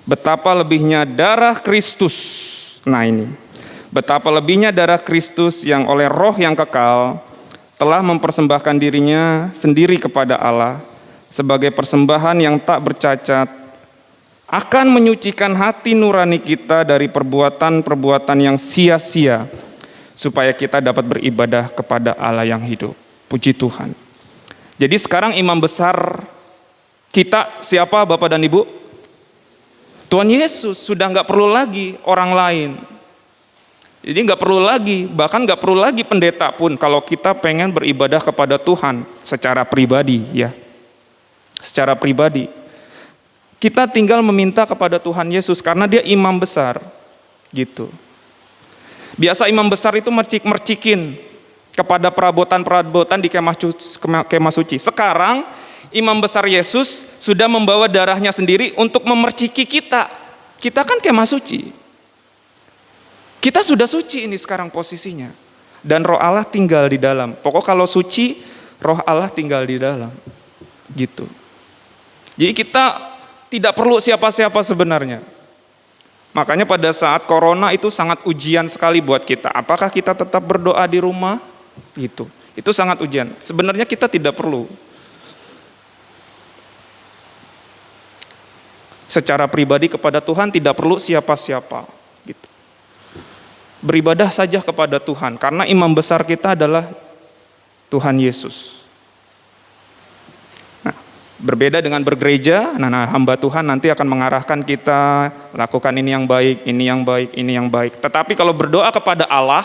betapa lebihnya darah Kristus. Nah ini, betapa lebihnya darah Kristus yang oleh roh yang kekal telah mempersembahkan dirinya sendiri kepada Allah sebagai persembahan yang tak bercacat, akan menyucikan hati nurani kita dari perbuatan-perbuatan yang sia-sia, supaya kita dapat beribadah kepada Allah yang hidup. Puji Tuhan. Jadi sekarang imam besar kita siapa, Bapak dan Ibu? Tuhan Yesus. Sudah nggak perlu lagi orang lain. Jadi nggak perlu lagi, bahkan nggak perlu lagi pendeta pun kalau kita pengen beribadah kepada Tuhan secara pribadi, ya. Secara pribadi kita tinggal meminta kepada Tuhan Yesus karena dia imam besar gitu. Biasa imam besar itu mercikin kepada perabotan-perabotan di kemah suci. Sekarang imam besar Yesus sudah membawa darahnya sendiri untuk memerciki kita. Kita kan kemah suci. Kita sudah suci ini sekarang posisinya. Dan roh Allah tinggal di dalam. Pokok kalau suci, roh Allah tinggal di dalam. Gitu. Jadi kita tidak perlu siapa-siapa sebenarnya. Makanya pada saat corona itu sangat ujian sekali buat kita. Apakah kita tetap berdoa di rumah? Gitu. Itu sangat ujian. Sebenarnya kita tidak perlu. Secara pribadi kepada Tuhan tidak perlu siapa-siapa. Gitu. Beribadah saja kepada Tuhan. Karena imam besar kita adalah Tuhan Yesus. Berbeda dengan bergereja, nah hamba Tuhan nanti akan mengarahkan kita lakukan ini yang baik, ini yang baik, ini yang baik. Tetapi kalau berdoa kepada Allah,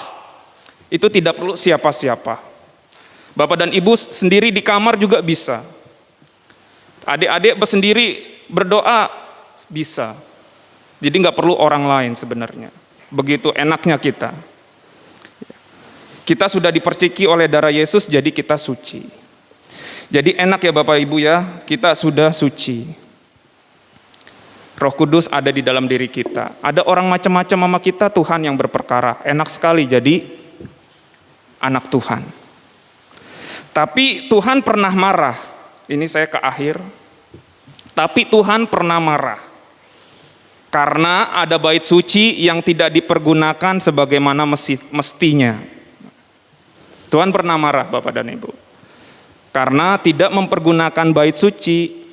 itu tidak perlu siapa-siapa. Bapak dan Ibu sendiri di kamar juga bisa. Adik-adik sendiri berdoa bisa. Jadi nggak perlu orang lain sebenarnya. Begitu enaknya kita. Kita sudah diperciki oleh darah Yesus, jadi kita suci. Jadi enak ya Bapak Ibu ya, kita sudah suci. Roh Kudus ada di dalam diri kita. Ada orang macam-macam sama kita, Tuhan yang berperkara. Enak sekali jadi anak Tuhan. Tapi Tuhan pernah marah. Ini saya ke akhir. Tapi Tuhan pernah marah. Karena ada bait suci yang tidak dipergunakan sebagaimana mestinya. Tuhan pernah marah Bapak dan Ibu. Karena tidak mempergunakan bait suci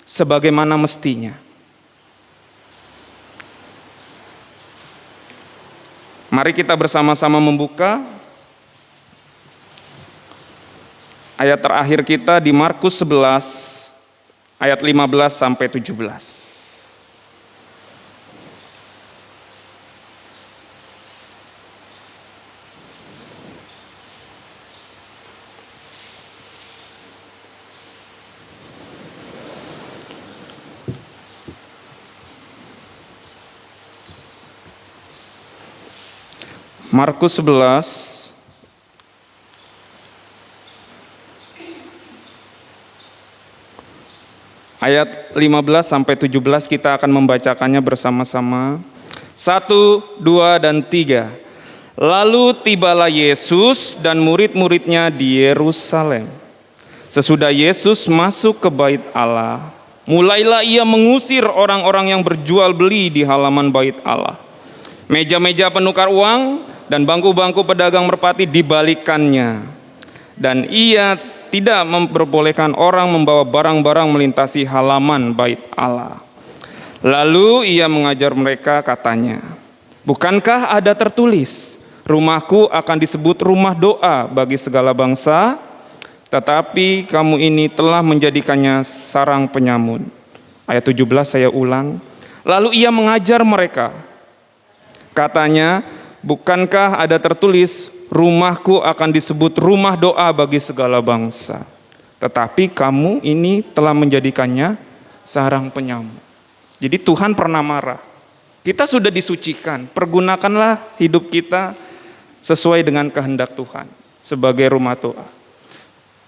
sebagaimana mestinya. Mari kita bersama-sama membuka ayat terakhir kita di Markus 11 ayat 15 sampai 17. Markus 11 ayat 15 sampai 17 kita akan membacakannya bersama-sama. 1, 2, dan 3. Lalu tibalah Yesus dan murid-muridnya di Yerusalem. Sesudah Yesus masuk ke bait Allah, mulailah ia mengusir orang-orang yang berjual beli di halaman bait Allah. Meja-meja penukar uang dan bangku-bangku pedagang merpati dibalikkannya. Dan ia tidak memperbolehkan orang membawa barang-barang melintasi halaman bait Allah. Lalu ia mengajar mereka, katanya, bukankah ada tertulis, rumahku akan disebut rumah doa bagi segala bangsa, tetapi kamu ini telah menjadikannya sarang penyamun. Ayat 17 saya ulang. Lalu ia mengajar mereka, katanya, bukankah ada tertulis, rumahku akan disebut rumah doa bagi segala bangsa, tetapi kamu ini telah menjadikannya sarang penyamun. Jadi Tuhan pernah marah. Kita sudah disucikan, pergunakanlah hidup kita sesuai dengan kehendak Tuhan sebagai rumah doa.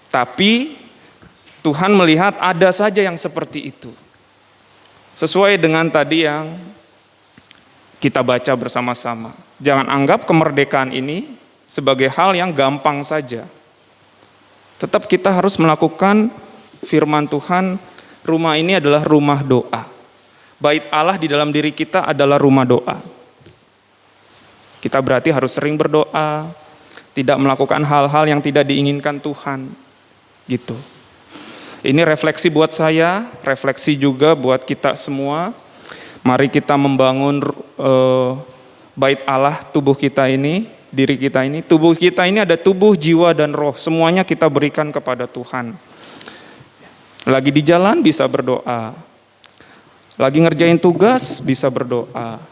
Tapi Tuhan melihat ada saja yang seperti itu. Sesuai dengan tadi yang kita baca bersama-sama. Jangan anggap kemerdekaan ini sebagai hal yang gampang saja. Tetap kita harus melakukan firman Tuhan, rumah ini adalah rumah doa. Bait Allah di dalam diri kita adalah rumah doa. Kita berarti harus sering berdoa, tidak melakukan hal-hal yang tidak diinginkan Tuhan. Gitu. Ini refleksi buat saya, refleksi juga buat kita semua. Mari kita membangun bait Allah, tubuh kita ini, diri kita ini. Tubuh kita ini ada tubuh, jiwa, dan roh. Semuanya kita berikan kepada Tuhan. Lagi di jalan bisa berdoa. Lagi ngerjain tugas bisa berdoa.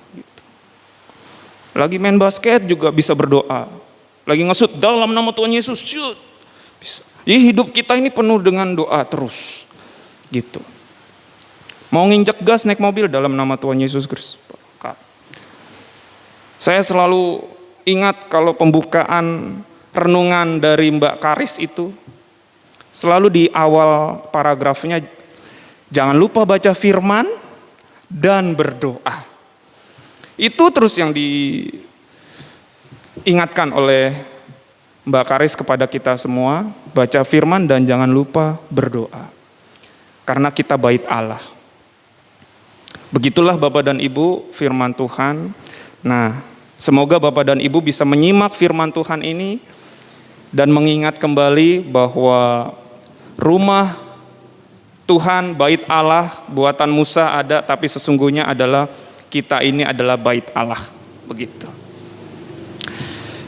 Lagi main basket juga bisa berdoa. Lagi nge-shoot dalam nama Tuhan Yesus, shoot. Bisa. Jadi hidup kita ini penuh dengan doa terus. Gitu. Mau nginjek gas naik mobil dalam nama Tuhan Yesus Kristus. Saya selalu ingat kalau pembukaan renungan dari Mbak Karis itu, selalu di awal paragrafnya, jangan lupa baca firman dan berdoa. Itu terus yang diingatkan oleh Mbak Karis kepada kita semua, baca firman dan jangan lupa berdoa. Karena kita bait Allah. Begitulah Bapak dan Ibu firman Tuhan. Nah, semoga Bapak dan Ibu bisa menyimak firman Tuhan ini dan mengingat kembali bahwa rumah Tuhan, bait Allah, buatan Musa ada, tapi sesungguhnya adalah kita ini adalah bait Allah. Begitu.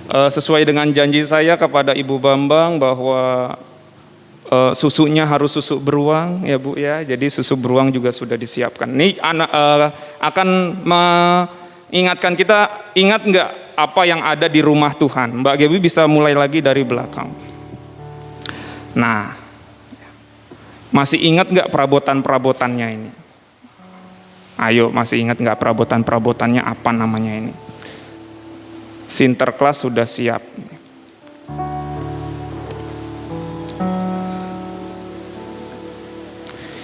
Sesuai dengan janji saya kepada Ibu Bambang bahwa susunya harus susu beruang, ya Bu ya. Jadi susu beruang juga sudah disiapkan. Ini akan mengingatkan kita, ingat nggak apa yang ada di rumah Tuhan? Mbak Gaby bisa mulai lagi dari belakang. Nah, masih ingat nggak perabotan-perabotannya ini? Ayo, masih ingat nggak perabotan-perabotannya apa namanya ini? Sinterklas sudah siap.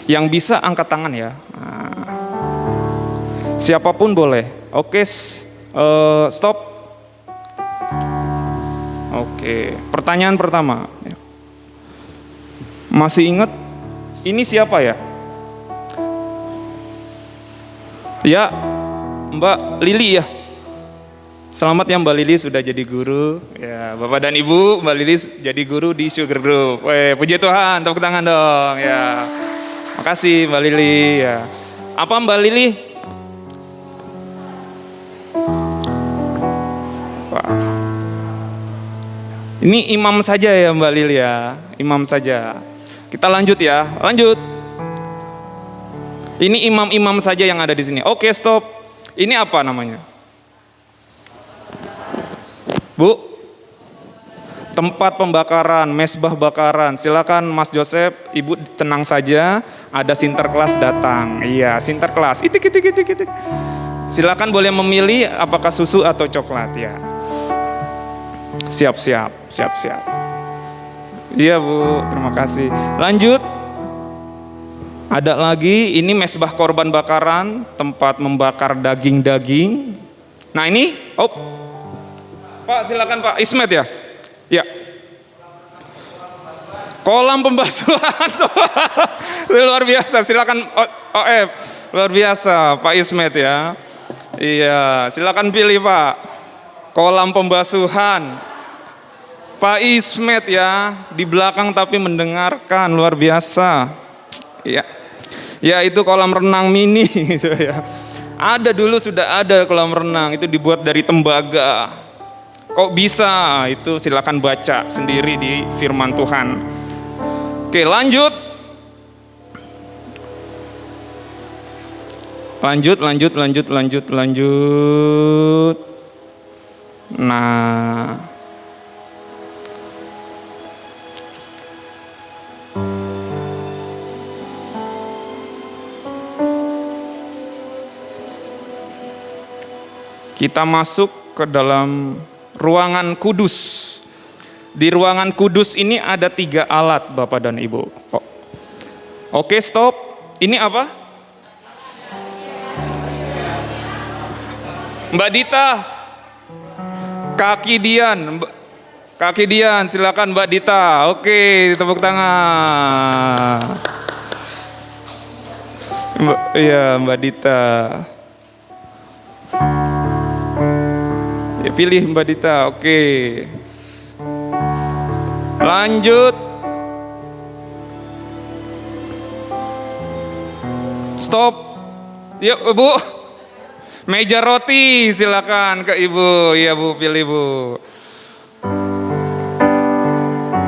Yang bisa angkat tangan ya. Siapapun boleh. Oke, stop. Oke, pertanyaan pertama. Masih ingat? Ini siapa ya? Ya, Mbak Lili ya. Selamat ya Mbak Lili sudah jadi guru. Ya, Bapak dan Ibu, Mbak Lili jadi guru di Sugar Group. Puji Tuhan, tepuk tangan dong. Ya, makasih Mbak Lili. Ya, apa Mbak Lili? Wah. Ini imam saja ya Mbak Lili ya, imam saja. Kita lanjut ya, lanjut. Ini imam-imam saja yang ada di sini. Oke, stop. Ini apa namanya? Bu? Tempat pembakaran, mesbah bakaran. Silakan Mas Joseph, Ibu tenang saja. Ada Sinterklas datang. Iya, Sinterklas. Itik. Silakan boleh memilih apakah susu atau coklat ya. Siap. Iya Bu, terima kasih. Lanjut. Ada lagi, ini mesbah korban bakaran, tempat membakar daging-daging. Nah ini, Pak silakan Pak Ismet ya. Ya. Kolam pembasuhan. Luar biasa, silakan OF. Luar biasa Pak Ismet ya. Iya, silakan pilih Pak. Kolam pembasuhan. Pak Ismet ya, di belakang tapi mendengarkan, luar biasa. Ya. Ya itu kolam renang mini gitu ya. Ada dulu sudah ada kolam renang, itu dibuat dari tembaga. Kok bisa? Itu silakan baca sendiri di firman Tuhan. Oke, lanjut. Nah, kita masuk ke dalam ruangan kudus. Di ruangan kudus ini ada 3 alat Bapak dan Ibu. Oke, stop. Ini apa? Mbak Dita. Kaki Dian, silakan Mbak Dita. Oke, tepuk tangan. Mbak Dita. Ya, pilih Mbak Dita, oke. Lanjut. Stop. Yuk Bu. Meja roti silakan ke Ibu. Iya Bu, pilih Bu.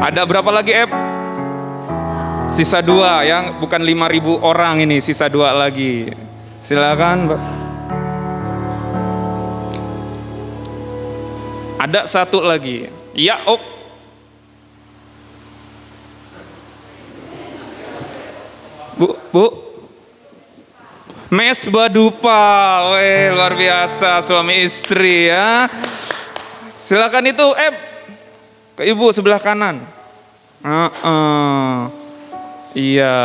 Ada berapa lagi Sisa 2 yang bukan 5.000 orang ini, sisa 2 lagi. Silakan Mbak. Ada 1 lagi. Ya, Bu. Mesbah dupa. Weh, luar biasa suami istri ya. Silakan itu ke Ibu sebelah kanan. Iya.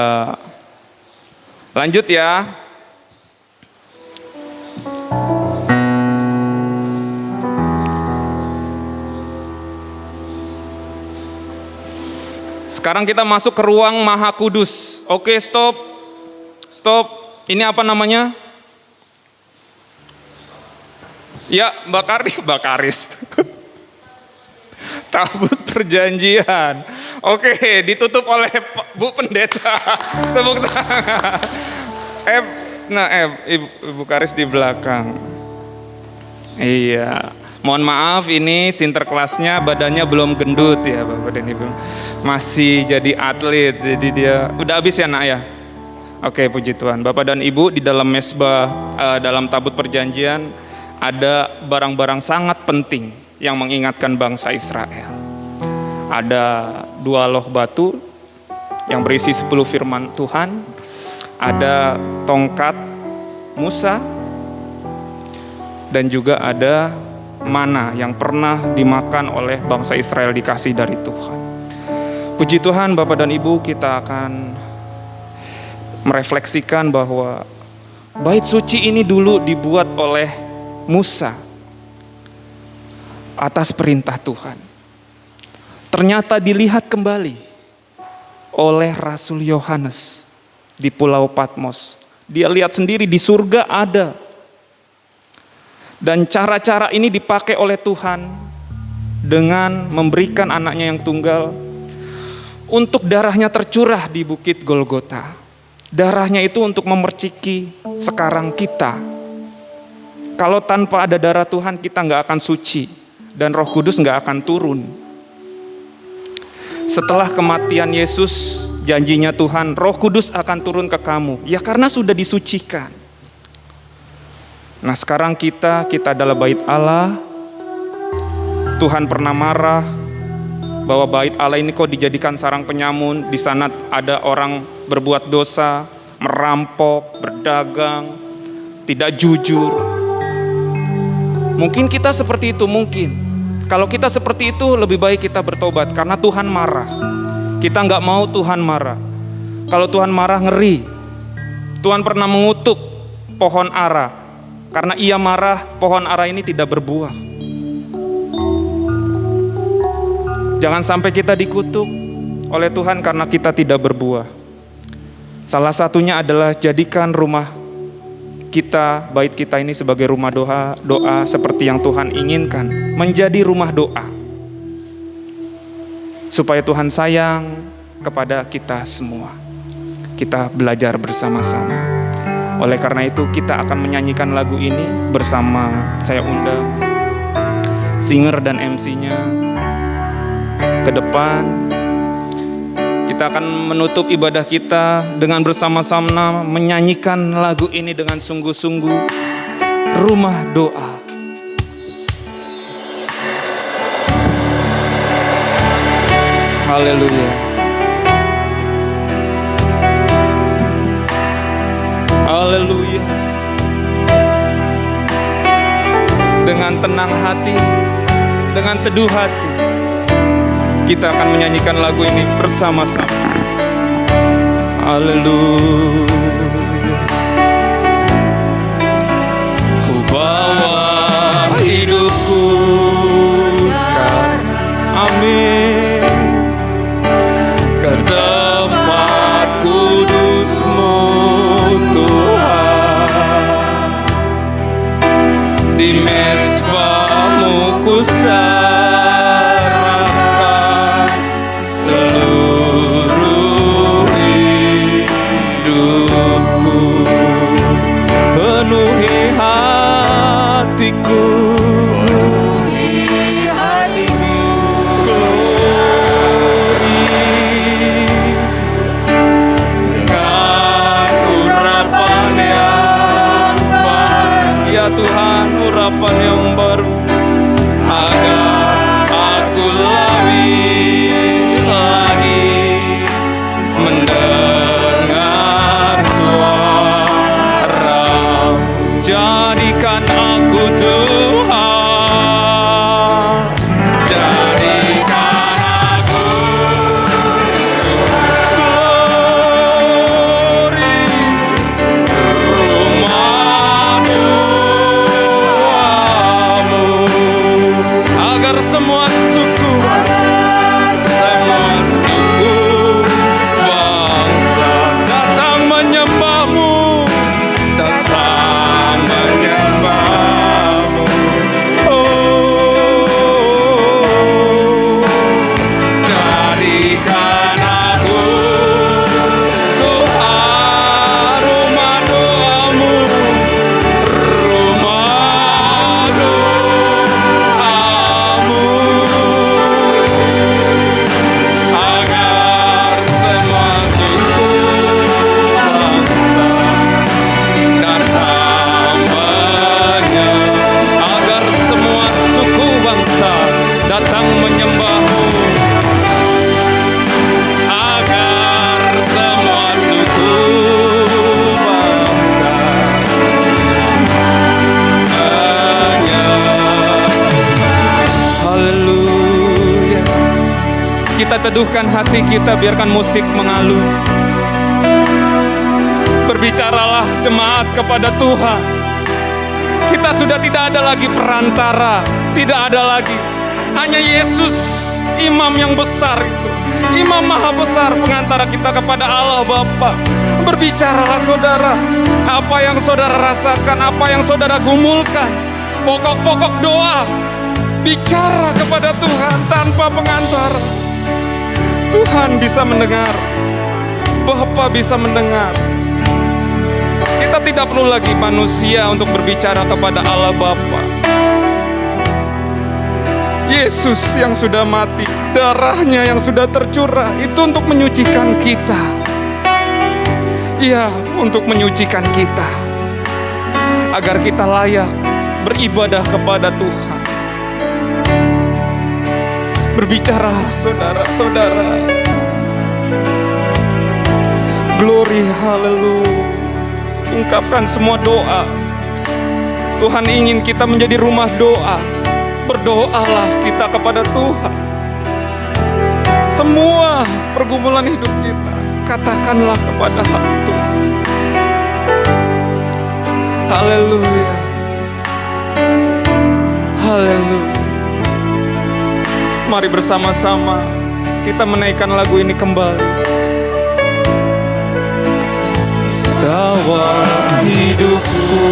Lanjut ya. Sekarang kita masuk ke ruang Maha Kudus. Oke, stop. Ini apa namanya? Ya, Bakaris. Tabut perjanjian. Oke, ditutup oleh Bu Pendeta. Tepuk tangan. Ibu Karis di belakang. Iya. Mohon maaf, ini sinterklasnya badannya belum gendut ya Bapak dan Ibu. Masih jadi atlet, jadi dia udah habis ya Nak ya. Oke, puji Tuhan. Bapak dan Ibu, di dalam mesbah, dalam tabut perjanjian ada barang-barang sangat penting yang mengingatkan bangsa Israel. Ada 2 loh batu yang berisi 10 firman Tuhan. Ada tongkat Musa dan juga ada mana yang pernah dimakan oleh bangsa Israel, dikasih dari Tuhan. Puji Tuhan Bapak dan Ibu, kita akan merefleksikan bahwa bait suci ini dulu dibuat oleh Musa atas perintah Tuhan. Ternyata dilihat kembali oleh Rasul Yohanes di Pulau Patmos. Dia lihat sendiri di surga ada. Dan cara-cara ini dipakai oleh Tuhan dengan memberikan anaknya yang tunggal untuk darahnya tercurah di Bukit Golgota. Darahnya itu untuk memerciki sekarang kita. Kalau tanpa ada darah Tuhan, kita nggak akan suci dan Roh Kudus nggak akan turun. Setelah kematian Yesus, janjinya Tuhan, Roh Kudus akan turun ke kamu. Ya karena sudah disucikan. Nah sekarang kita adalah bait Allah. Tuhan pernah marah bahwa bait Allah ini kok dijadikan sarang penyamun. Di sana ada orang berbuat dosa, merampok, berdagang, tidak jujur. Mungkin kita seperti itu, mungkin. Kalau kita seperti itu, lebih baik kita bertobat, karena Tuhan marah. Kita nggak mau Tuhan marah. Kalau Tuhan marah, ngeri. Tuhan pernah mengutuk pohon ara. Karena Ia marah, pohon ara ini tidak berbuah. Jangan sampai kita dikutuk oleh Tuhan karena kita tidak berbuah. Salah satunya adalah jadikan rumah kita, bait kita ini sebagai rumah doa seperti yang Tuhan inginkan, menjadi rumah doa. Supaya Tuhan sayang kepada kita semua. Kita belajar bersama-sama. Oleh karena itu kita akan menyanyikan lagu ini bersama, saya undang singer dan MC-nya ke depan. Kita akan menutup ibadah kita dengan bersama-sama menyanyikan lagu ini dengan sungguh-sungguh, rumah doa. Haleluya. Haleluya. Dengan tenang hati, dengan teduh hati, kita akan menyanyikan lagu ini bersama-sama. Haleluya. Ku bawa hidupku sekarang, amin, ke tempat kudus-Mu Tuhan. Di mezbah-Mu ku penuhi hatiku, glori dengan urapan yang baru, ya Tuhan, urapan yang baru, agar aku lebih lagi mendengar suara. Jadikan aku Tuhan, jadikan aku glory, rumah doa-Mu, agar semua suku bangsa datang menyembah-Mu, datang menyembah-Mu. Oh, jadikan aku Tuhan, rumah doa-Mu, rumah doa-Mu, agar semua suku bangsa datang agar semua suku bangsa datang menyembah-Mu, agar semua suku bangsa menyembah. Haleluya. Kita teduhkan hati kita, biarkan musik mengalun. Berbicaralah jemaat kepada Tuhan. Kita sudah tidak ada lagi perantara, tidak ada lagi. Hanya Yesus, imam yang besar itu, imam maha besar, pengantara kita kepada Allah Bapa. Berbicaralah saudara, apa yang saudara rasakan, apa yang saudara gumulkan, pokok-pokok doa. Bicara kepada Tuhan tanpa pengantara. Tuhan bisa mendengar, Bapa bisa mendengar. Kita tidak perlu lagi manusia untuk berbicara kepada Allah Bapa. Yesus yang sudah mati, darahnya yang sudah tercurah, itu untuk menyucikan kita. Ya, untuk menyucikan kita, agar kita layak beribadah kepada Tuhan. Berbicara saudara-saudara. Glory, haleluya. Ungkapkan semua doa. Tuhan ingin kita menjadi rumah doa. berdoalah kita kepada Tuhan. Semua pergumulan hidup kita, katakanlah kepada Tuhan. Haleluya. Haleluya. Mari bersama-sama kita menaikkan lagu ini kembali. Dalam hidupku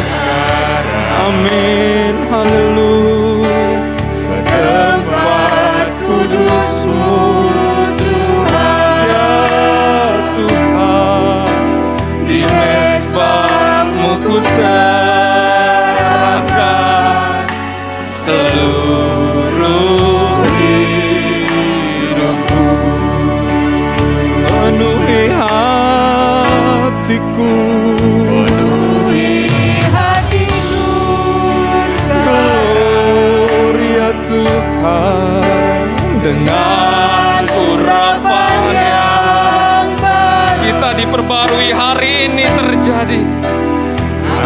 sekarang, amin, haleluya, ke tempat kudus-Mu Tuhan, ya Tuhan, di mezbah-Mu ku serahkan seluruh hidupku, penuhi hatiku, Penuhi hatiku gloria Tuhan, dengan urapan yang baik. kita diperbarui hari ini terjadi.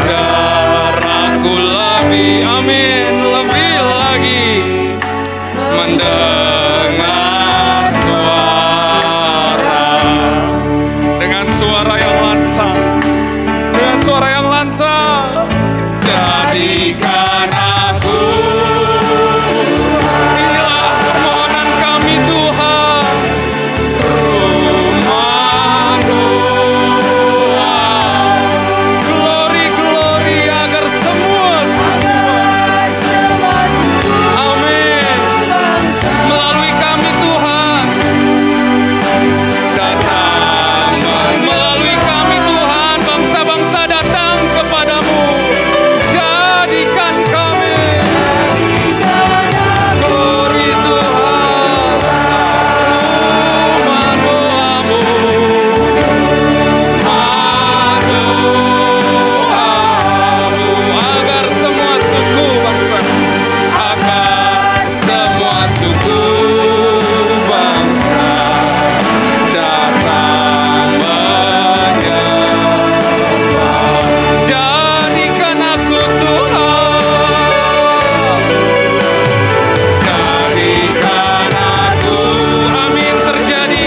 Darahku lebih, amin, lebih lagi mendengar suara, dengan suara yang lantang, dengan suara yang lantang. Jadikan aku, inilah permohonan kami Tuhan, rumah doa, glory agar semua amin, melalui kami Tuhan, datang, melalui kami Tuhan, bangsa-bangsa datang kepadamu. Jadikan kami, glory Tuhan, rumah doamu, agar semua suku bangsa, agar semua suku bangsa datang menyembah. Jadikan aku Tuhan, jadikan aku, amin, terjadi.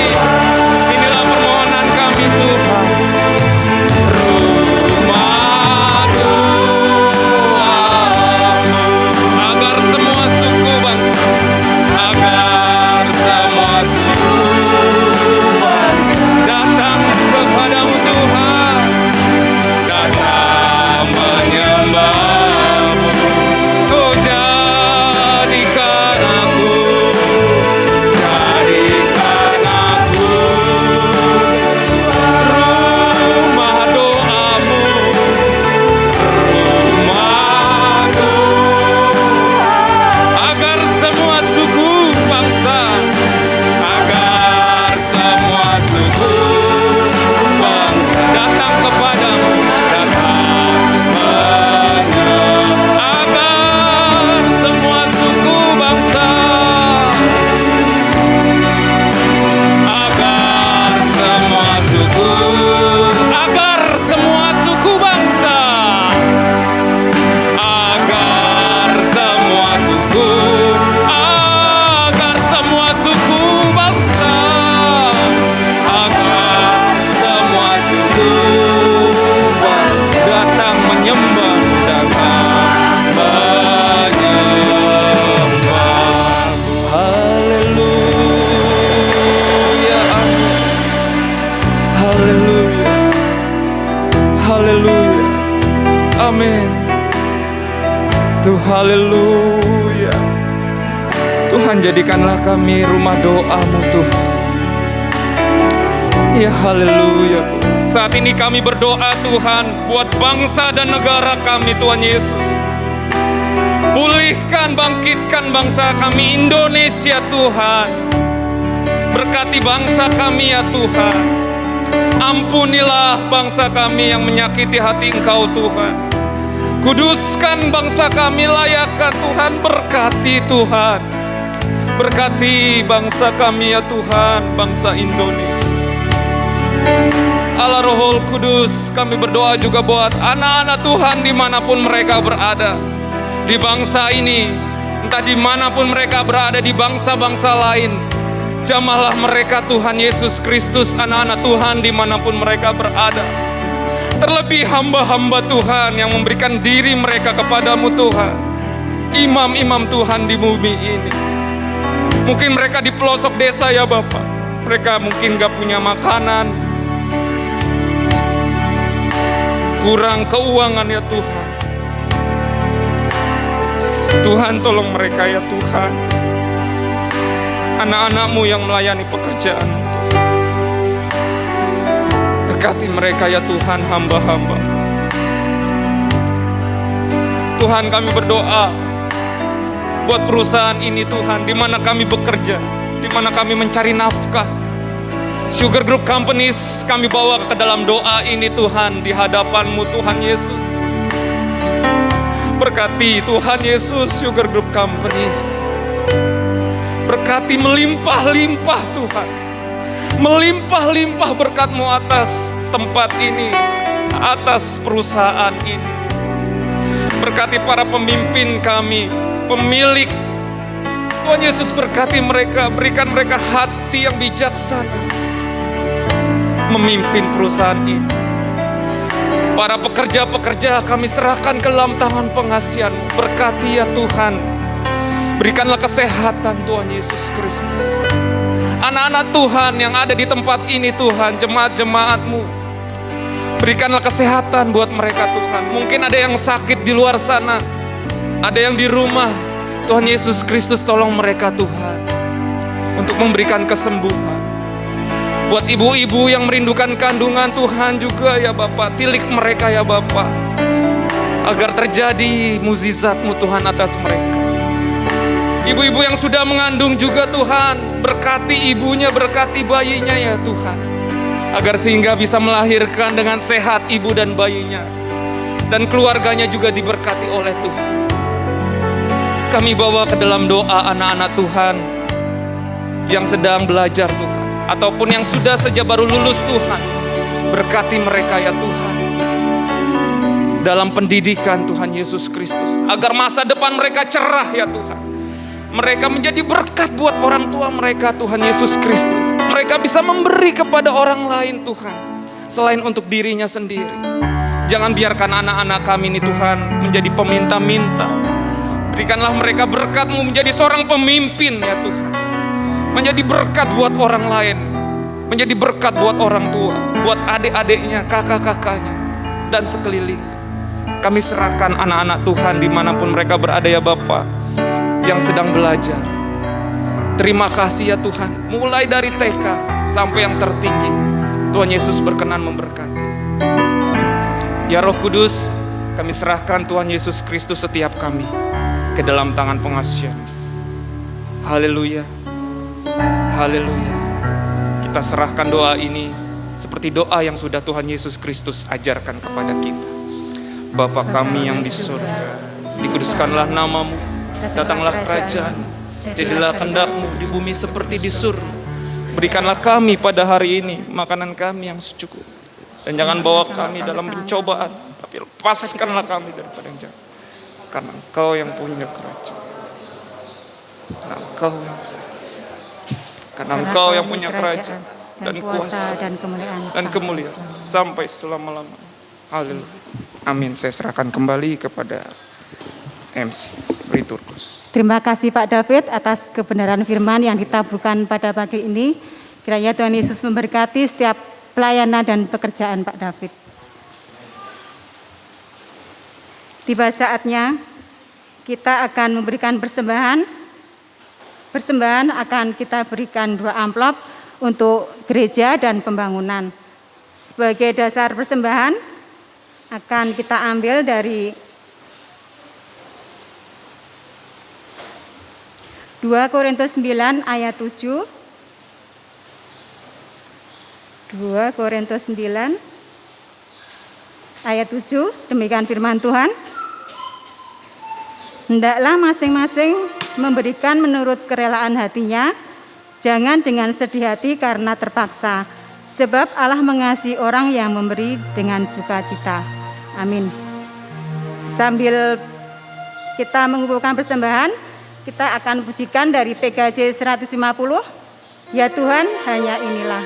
Inilah permohonan kami Tuhan, rumah doamu, agar semua suku bangsa, agar semua suku bangsa datang kepadamu Tuhan, datang menyembahmu. Kau jadikan aku, rumah doamu, rumah doa, agar semua suku bangsa, agar semua suku bangsa datang kepadamu, datang menyembah, agar semua suku bangsa, agar semua suku, agar semua suku bangsa, agar semua suku, agar semua suku bangsa, agar semua suku bangsa datang menyembah, datang menyembah. Haleluya, haleluya, haleluya, amin. Tuh haleluya. Tuhan, jadikanlah kami rumah doamu Tuhan. Ya haleluya Tuhan. Saat ini kami berdoa Tuhan buat bangsa dan negara kami Tuhan Yesus. Pulihkan, bangkitkan bangsa kami Indonesia Tuhan. Berkati bangsa kami ya Tuhan. Ampunilah bangsa kami yang menyakiti hati Engkau Tuhan. Kuduskan bangsa kami, layakkan Tuhan, berkati Tuhan. Berkati bangsa kami ya Tuhan, bangsa Indonesia. Allah Rohul Kudus, kami berdoa juga buat anak-anak Tuhan dimanapun mereka berada. di bangsa ini, entah dimanapun mereka berada di bangsa-bangsa lain. Jamahlah mereka Tuhan Yesus Kristus, anak-anak Tuhan dimanapun mereka berada. Terlebih hamba-hamba Tuhan yang memberikan diri mereka kepadamu Tuhan, imam-imam Tuhan di bumi ini. Mungkin mereka di pelosok desa ya Bapak, mereka mungkin gak punya makanan, kurang keuangan ya Tuhan. Tuhan tolong mereka ya Tuhan. Anak-anak-Mu yang melayani pekerjaan, berkati mereka ya Tuhan, hamba-hamba. Tuhan, kami berdoa buat perusahaan ini Tuhan, di mana kami bekerja, di mana kami mencari nafkah. Sugar Group Companies kami bawa ke dalam doa ini Tuhan, di hadapan-Mu Tuhan Yesus. Berkati Tuhan Yesus Sugar Group Companies. Berkati melimpah-limpah Tuhan. Melimpah-limpah berkat-Mu atas tempat ini, atas perusahaan ini. Berkati para pemimpin kami, pemilik. Tuhan Yesus berkati mereka, berikan mereka hati yang bijaksana memimpin perusahaan ini. Para pekerja-pekerja kami serahkan ke dalam tangan pengasihan-Mu. Berkati ya Tuhan. Berikanlah kesehatan Tuhan Yesus Kristus. Anak-anak Tuhan yang ada di tempat ini Tuhan, jemaat-jemaat-Mu, berikanlah kesehatan buat mereka Tuhan. Mungkin ada yang sakit di luar sana, ada yang di rumah. Tuhan Yesus Kristus tolong mereka Tuhan, untuk memberikan kesembuhan. Buat ibu-ibu yang merindukan kandungan Tuhan juga ya Bapak, tilik mereka ya Bapak, agar terjadi mukjizat-Mu Tuhan atas mereka. Ibu-ibu yang sudah mengandung juga Tuhan, berkati ibunya, berkati bayinya ya Tuhan, agar sehingga bisa melahirkan dengan sehat ibu dan bayinya, dan keluarganya juga diberkati oleh Tuhan. Kami bawa ke dalam doa anak-anak Tuhan yang sedang belajar Tuhan, ataupun yang sudah saja baru lulus Tuhan. Berkati mereka ya Tuhan, dalam pendidikan Tuhan Yesus Kristus, agar masa depan mereka cerah ya Tuhan. Mereka menjadi berkat buat orang tua mereka Tuhan Yesus Kristus. Mereka bisa memberi kepada orang lain Tuhan, selain untuk dirinya sendiri. Jangan biarkan anak-anak kami ini Tuhan menjadi peminta-minta. Berikanlah mereka berkat-Mu menjadi seorang pemimpin ya Tuhan, menjadi berkat buat orang lain, menjadi berkat buat orang tua, buat adik-adiknya, kakak-kakaknya, dan sekelilingnya. Kami serahkan anak-anak Tuhan dimanapun mereka berada ya Bapak, yang sedang belajar. Terima kasih ya Tuhan, mulai dari TK sampai yang tertinggi, Tuhan Yesus berkenan memberkati. Ya Roh Kudus, kami serahkan Tuhan Yesus Kristus setiap kami ke dalam tangan pengasihan. Haleluya. Haleluya. Kita serahkan doa ini seperti doa yang sudah Tuhan Yesus Kristus ajarkan kepada kita. Bapa kami yang di surga, dikuduskanlah nama-Mu, datanglah kerajaan, jadilah kehendak-Mu di bumi seperti di surga. Berikanlah kami pada hari ini makanan kami yang secukupnya, dan jangan bawa kami dalam pencobaan, tapi lepaskanlah kami daripada yang jahat. Karena Engkau yang punya kerajaan, karena Engkau yang punya kerajaan dan kuasa dan kemuliaan sampai selama-lamanya. Haleluya. Amin. Saya serahkan kembali kepada MC Liturgus. Terima kasih Pak David atas kebenaran firman yang ditaburkan pada pagi ini. Kiranya Tuhan Yesus memberkati setiap pelayanan dan pekerjaan Pak David. Tiba saatnya kita akan memberikan persembahan. Persembahan akan kita berikan 2 amplop untuk gereja dan pembangunan. Sebagai dasar persembahan akan kita ambil dari 2 Korintus 9 ayat 7. 2 Korintus 9 ayat 7, demikian firman Tuhan. Hendaklah masing-masing memberikan menurut kerelaan hatinya, jangan dengan sedih hati karena terpaksa, sebab Allah mengasihi orang yang memberi dengan sukacita. Amin. Sambil kita mengumpulkan persembahan, kita akan pujikan dari PKJ 150. Ya Tuhan, hanya inilah.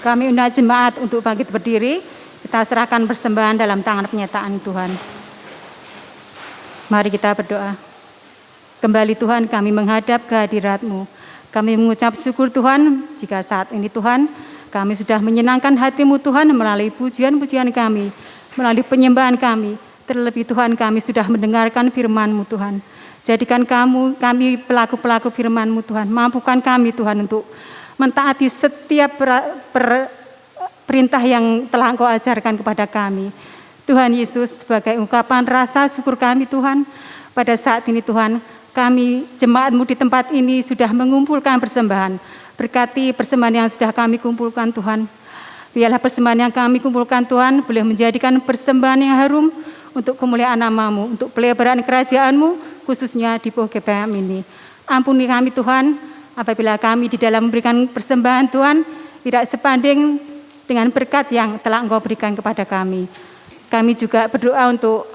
Kami undang jemaat untuk bangkit berdiri, kita serahkan persembahan dalam tangan penyertaan Tuhan. Mari kita berdoa. Kembali Tuhan, kami menghadap kehadirat-Mu. Kami mengucap syukur Tuhan, jika saat ini Tuhan, kami sudah menyenangkan hati-Mu Tuhan melalui pujian-pujian kami, melalui penyembahan kami. Terlebih Tuhan, kami sudah mendengarkan firman-Mu Tuhan. Jadikan kami pelaku-pelaku firman-Mu Tuhan. Mampukan kami Tuhan untuk mentaati setiap perintah yang telah Engkau ajarkan kepada kami. Tuhan Yesus, sebagai ungkapan rasa syukur kami Tuhan, pada saat ini Tuhan, kami jemaat-Mu di tempat ini sudah mengumpulkan persembahan. Berkati persembahan yang sudah kami kumpulkan Tuhan. Biarlah persembahan yang kami kumpulkan Tuhan boleh menjadikan persembahan yang harum untuk kemuliaan nama-Mu, untuk pelebaran kerajaan-Mu, khususnya di PGPM ini. Ampuni kami Tuhan, apabila kami di dalam memberikan persembahan Tuhan, tidak sebanding dengan berkat yang telah Engkau berikan kepada kami. Kami juga berdoa untuk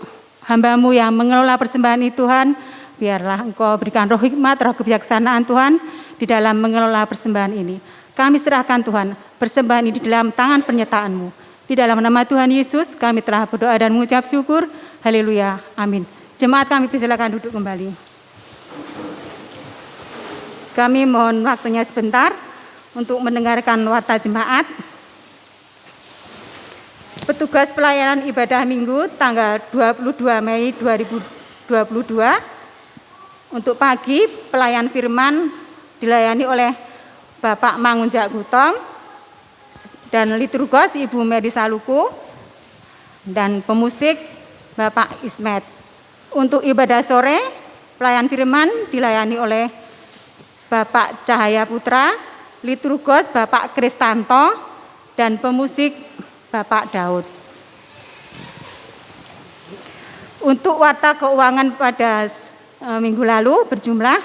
hamba-Mu yang mengelola persembahan ini Tuhan, biarlah Engkau berikan roh hikmat, roh kebijaksanaan Tuhan di dalam mengelola persembahan ini. Kami serahkan Tuhan, persembahan ini di dalam tangan penyertaan-Mu. Di dalam nama Tuhan Yesus, kami telah berdoa dan mengucap syukur. Haleluya, amin. Jemaat kami persilakan duduk kembali. Kami mohon waktunya sebentar untuk mendengarkan warta jemaat. Petugas pelayanan ibadah minggu tanggal 22 Mei 2022. Untuk pagi, pelayan firman dilayani oleh Bapak Mangunjak Gutong dan liturgos Ibu Mary Saluku dan pemusik Bapak Ismet. Untuk ibadah sore, pelayan firman dilayani oleh Bapak Cahaya Putra, liturgos Bapak Kristanto, dan pemusik Bapak Daud. Untuk warta keuangan pada minggu lalu berjumlah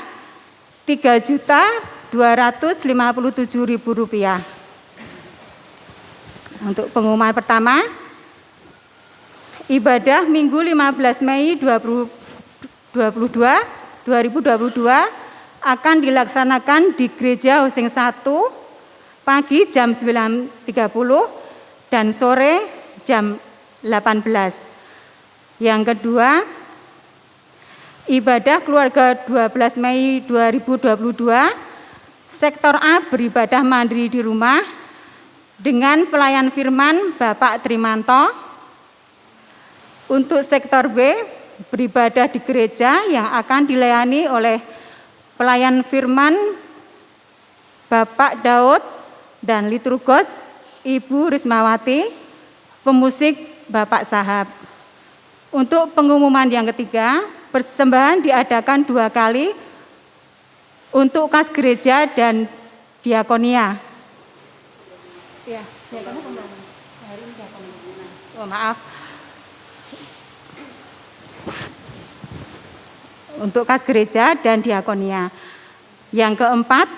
Rp3.257.000. Untuk pengumuman pertama, ibadah Minggu 15 Mei 2022 akan dilaksanakan di Gereja Hoseng 1 pagi jam 9.30 dan sore jam 18. Yang kedua, ibadah keluarga 12 Mei 2022, sektor A beribadah mandiri di rumah dengan pelayan firman Bapak Trimanto. Untuk sektor B, beribadah di gereja yang akan dilayani oleh pelayan firman Bapak Daud dan liturgos Ibu Rismawati, pemusik Bapak Sahab. Untuk pengumuman yang ketiga, persembahan diadakan 2 kali untuk kas gereja dan diakonia. Ya, diakonia kemana? Hari ini diakonia. Oh, maaf. Untuk kas gereja dan diakonia. Yang keempat,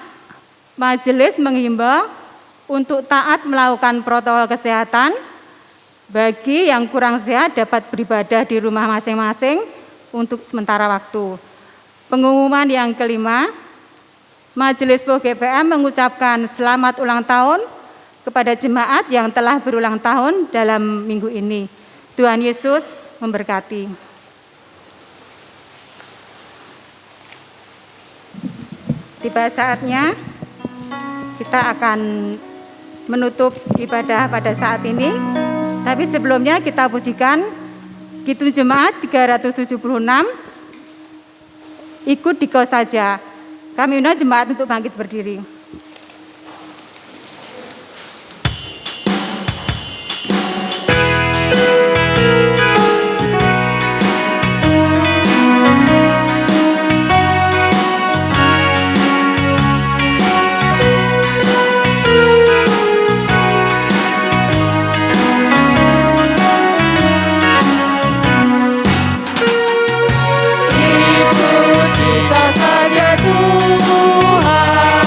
majelis menghimbau untuk taat melakukan protokol kesehatan. Bagi yang kurang sehat dapat beribadah di rumah masing-masing untuk sementara waktu. Pengumuman yang kelima, Majelis PGPM mengucapkan selamat ulang tahun kepada jemaat yang telah berulang tahun dalam minggu ini. Tuhan Yesus memberkati. Tiba saatnya kita akan menutup ibadah pada saat ini. Tapi sebelumnya kita pujikan Kidung Jemaat 376, ikut di Kau Saja. Kami undang jemaat untuk bangkit berdiri. Kau saja Tuhan,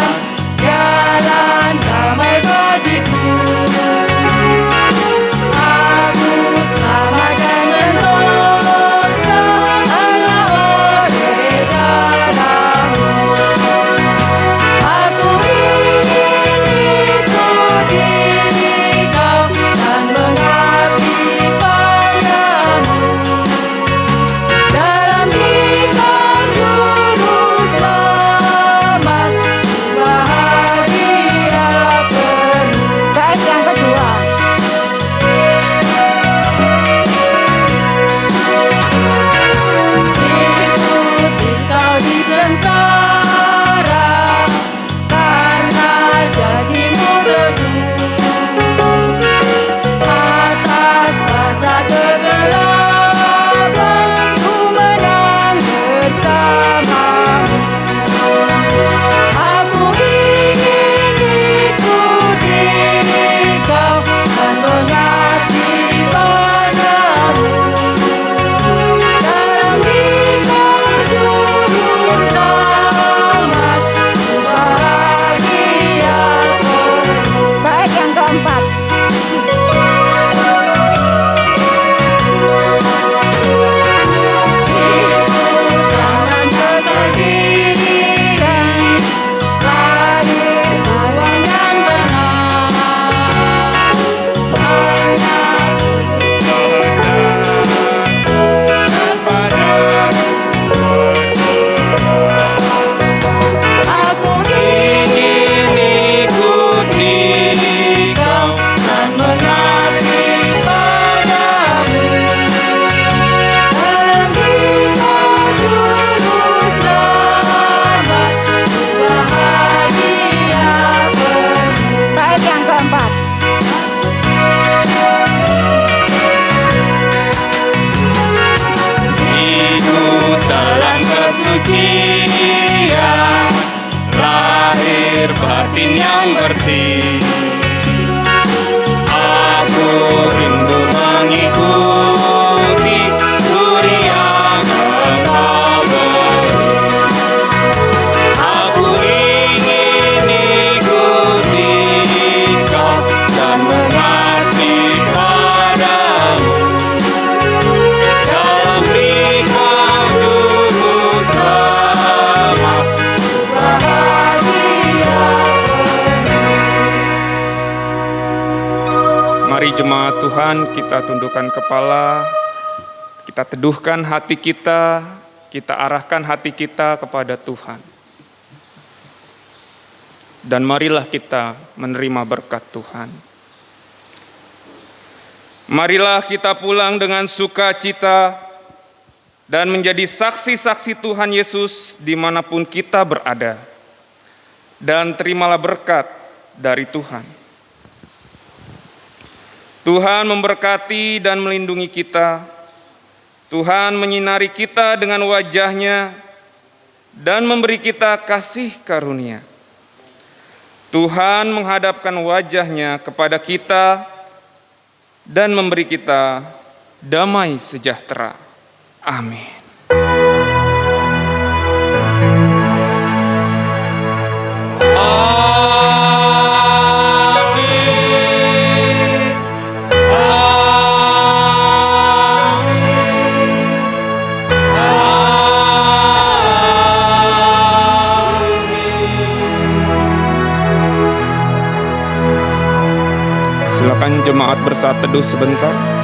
manusia, lahir batin yang bersih. Aku rindu mengikuti suri yang Engkau beri. Aku ingin ikuti Kau dan mengabdi padamu. Dalam Hikmat Juru Selamat, bahagia penuh. Mari jemaat Tuhan, kita tundukkan kepala, kita teduhkan hati kita arahkan hati kita kepada Tuhan. Dan marilah kita menerima berkat Tuhan. Marilah kita pulang dengan sukacita dan menjadi saksi-saksi Tuhan Yesus dimanapun kita berada. Dan terimalah berkat dari Tuhan. Tuhan memberkati dan melindungi kita. Tuhan menyinari kita dengan wajah-Nya dan memberi kita kasih karunia. Tuhan menghadapkan wajah-Nya kepada kita dan memberi kita damai sejahtera. Amin. Silakan jemaat bersatu teduh sebentar.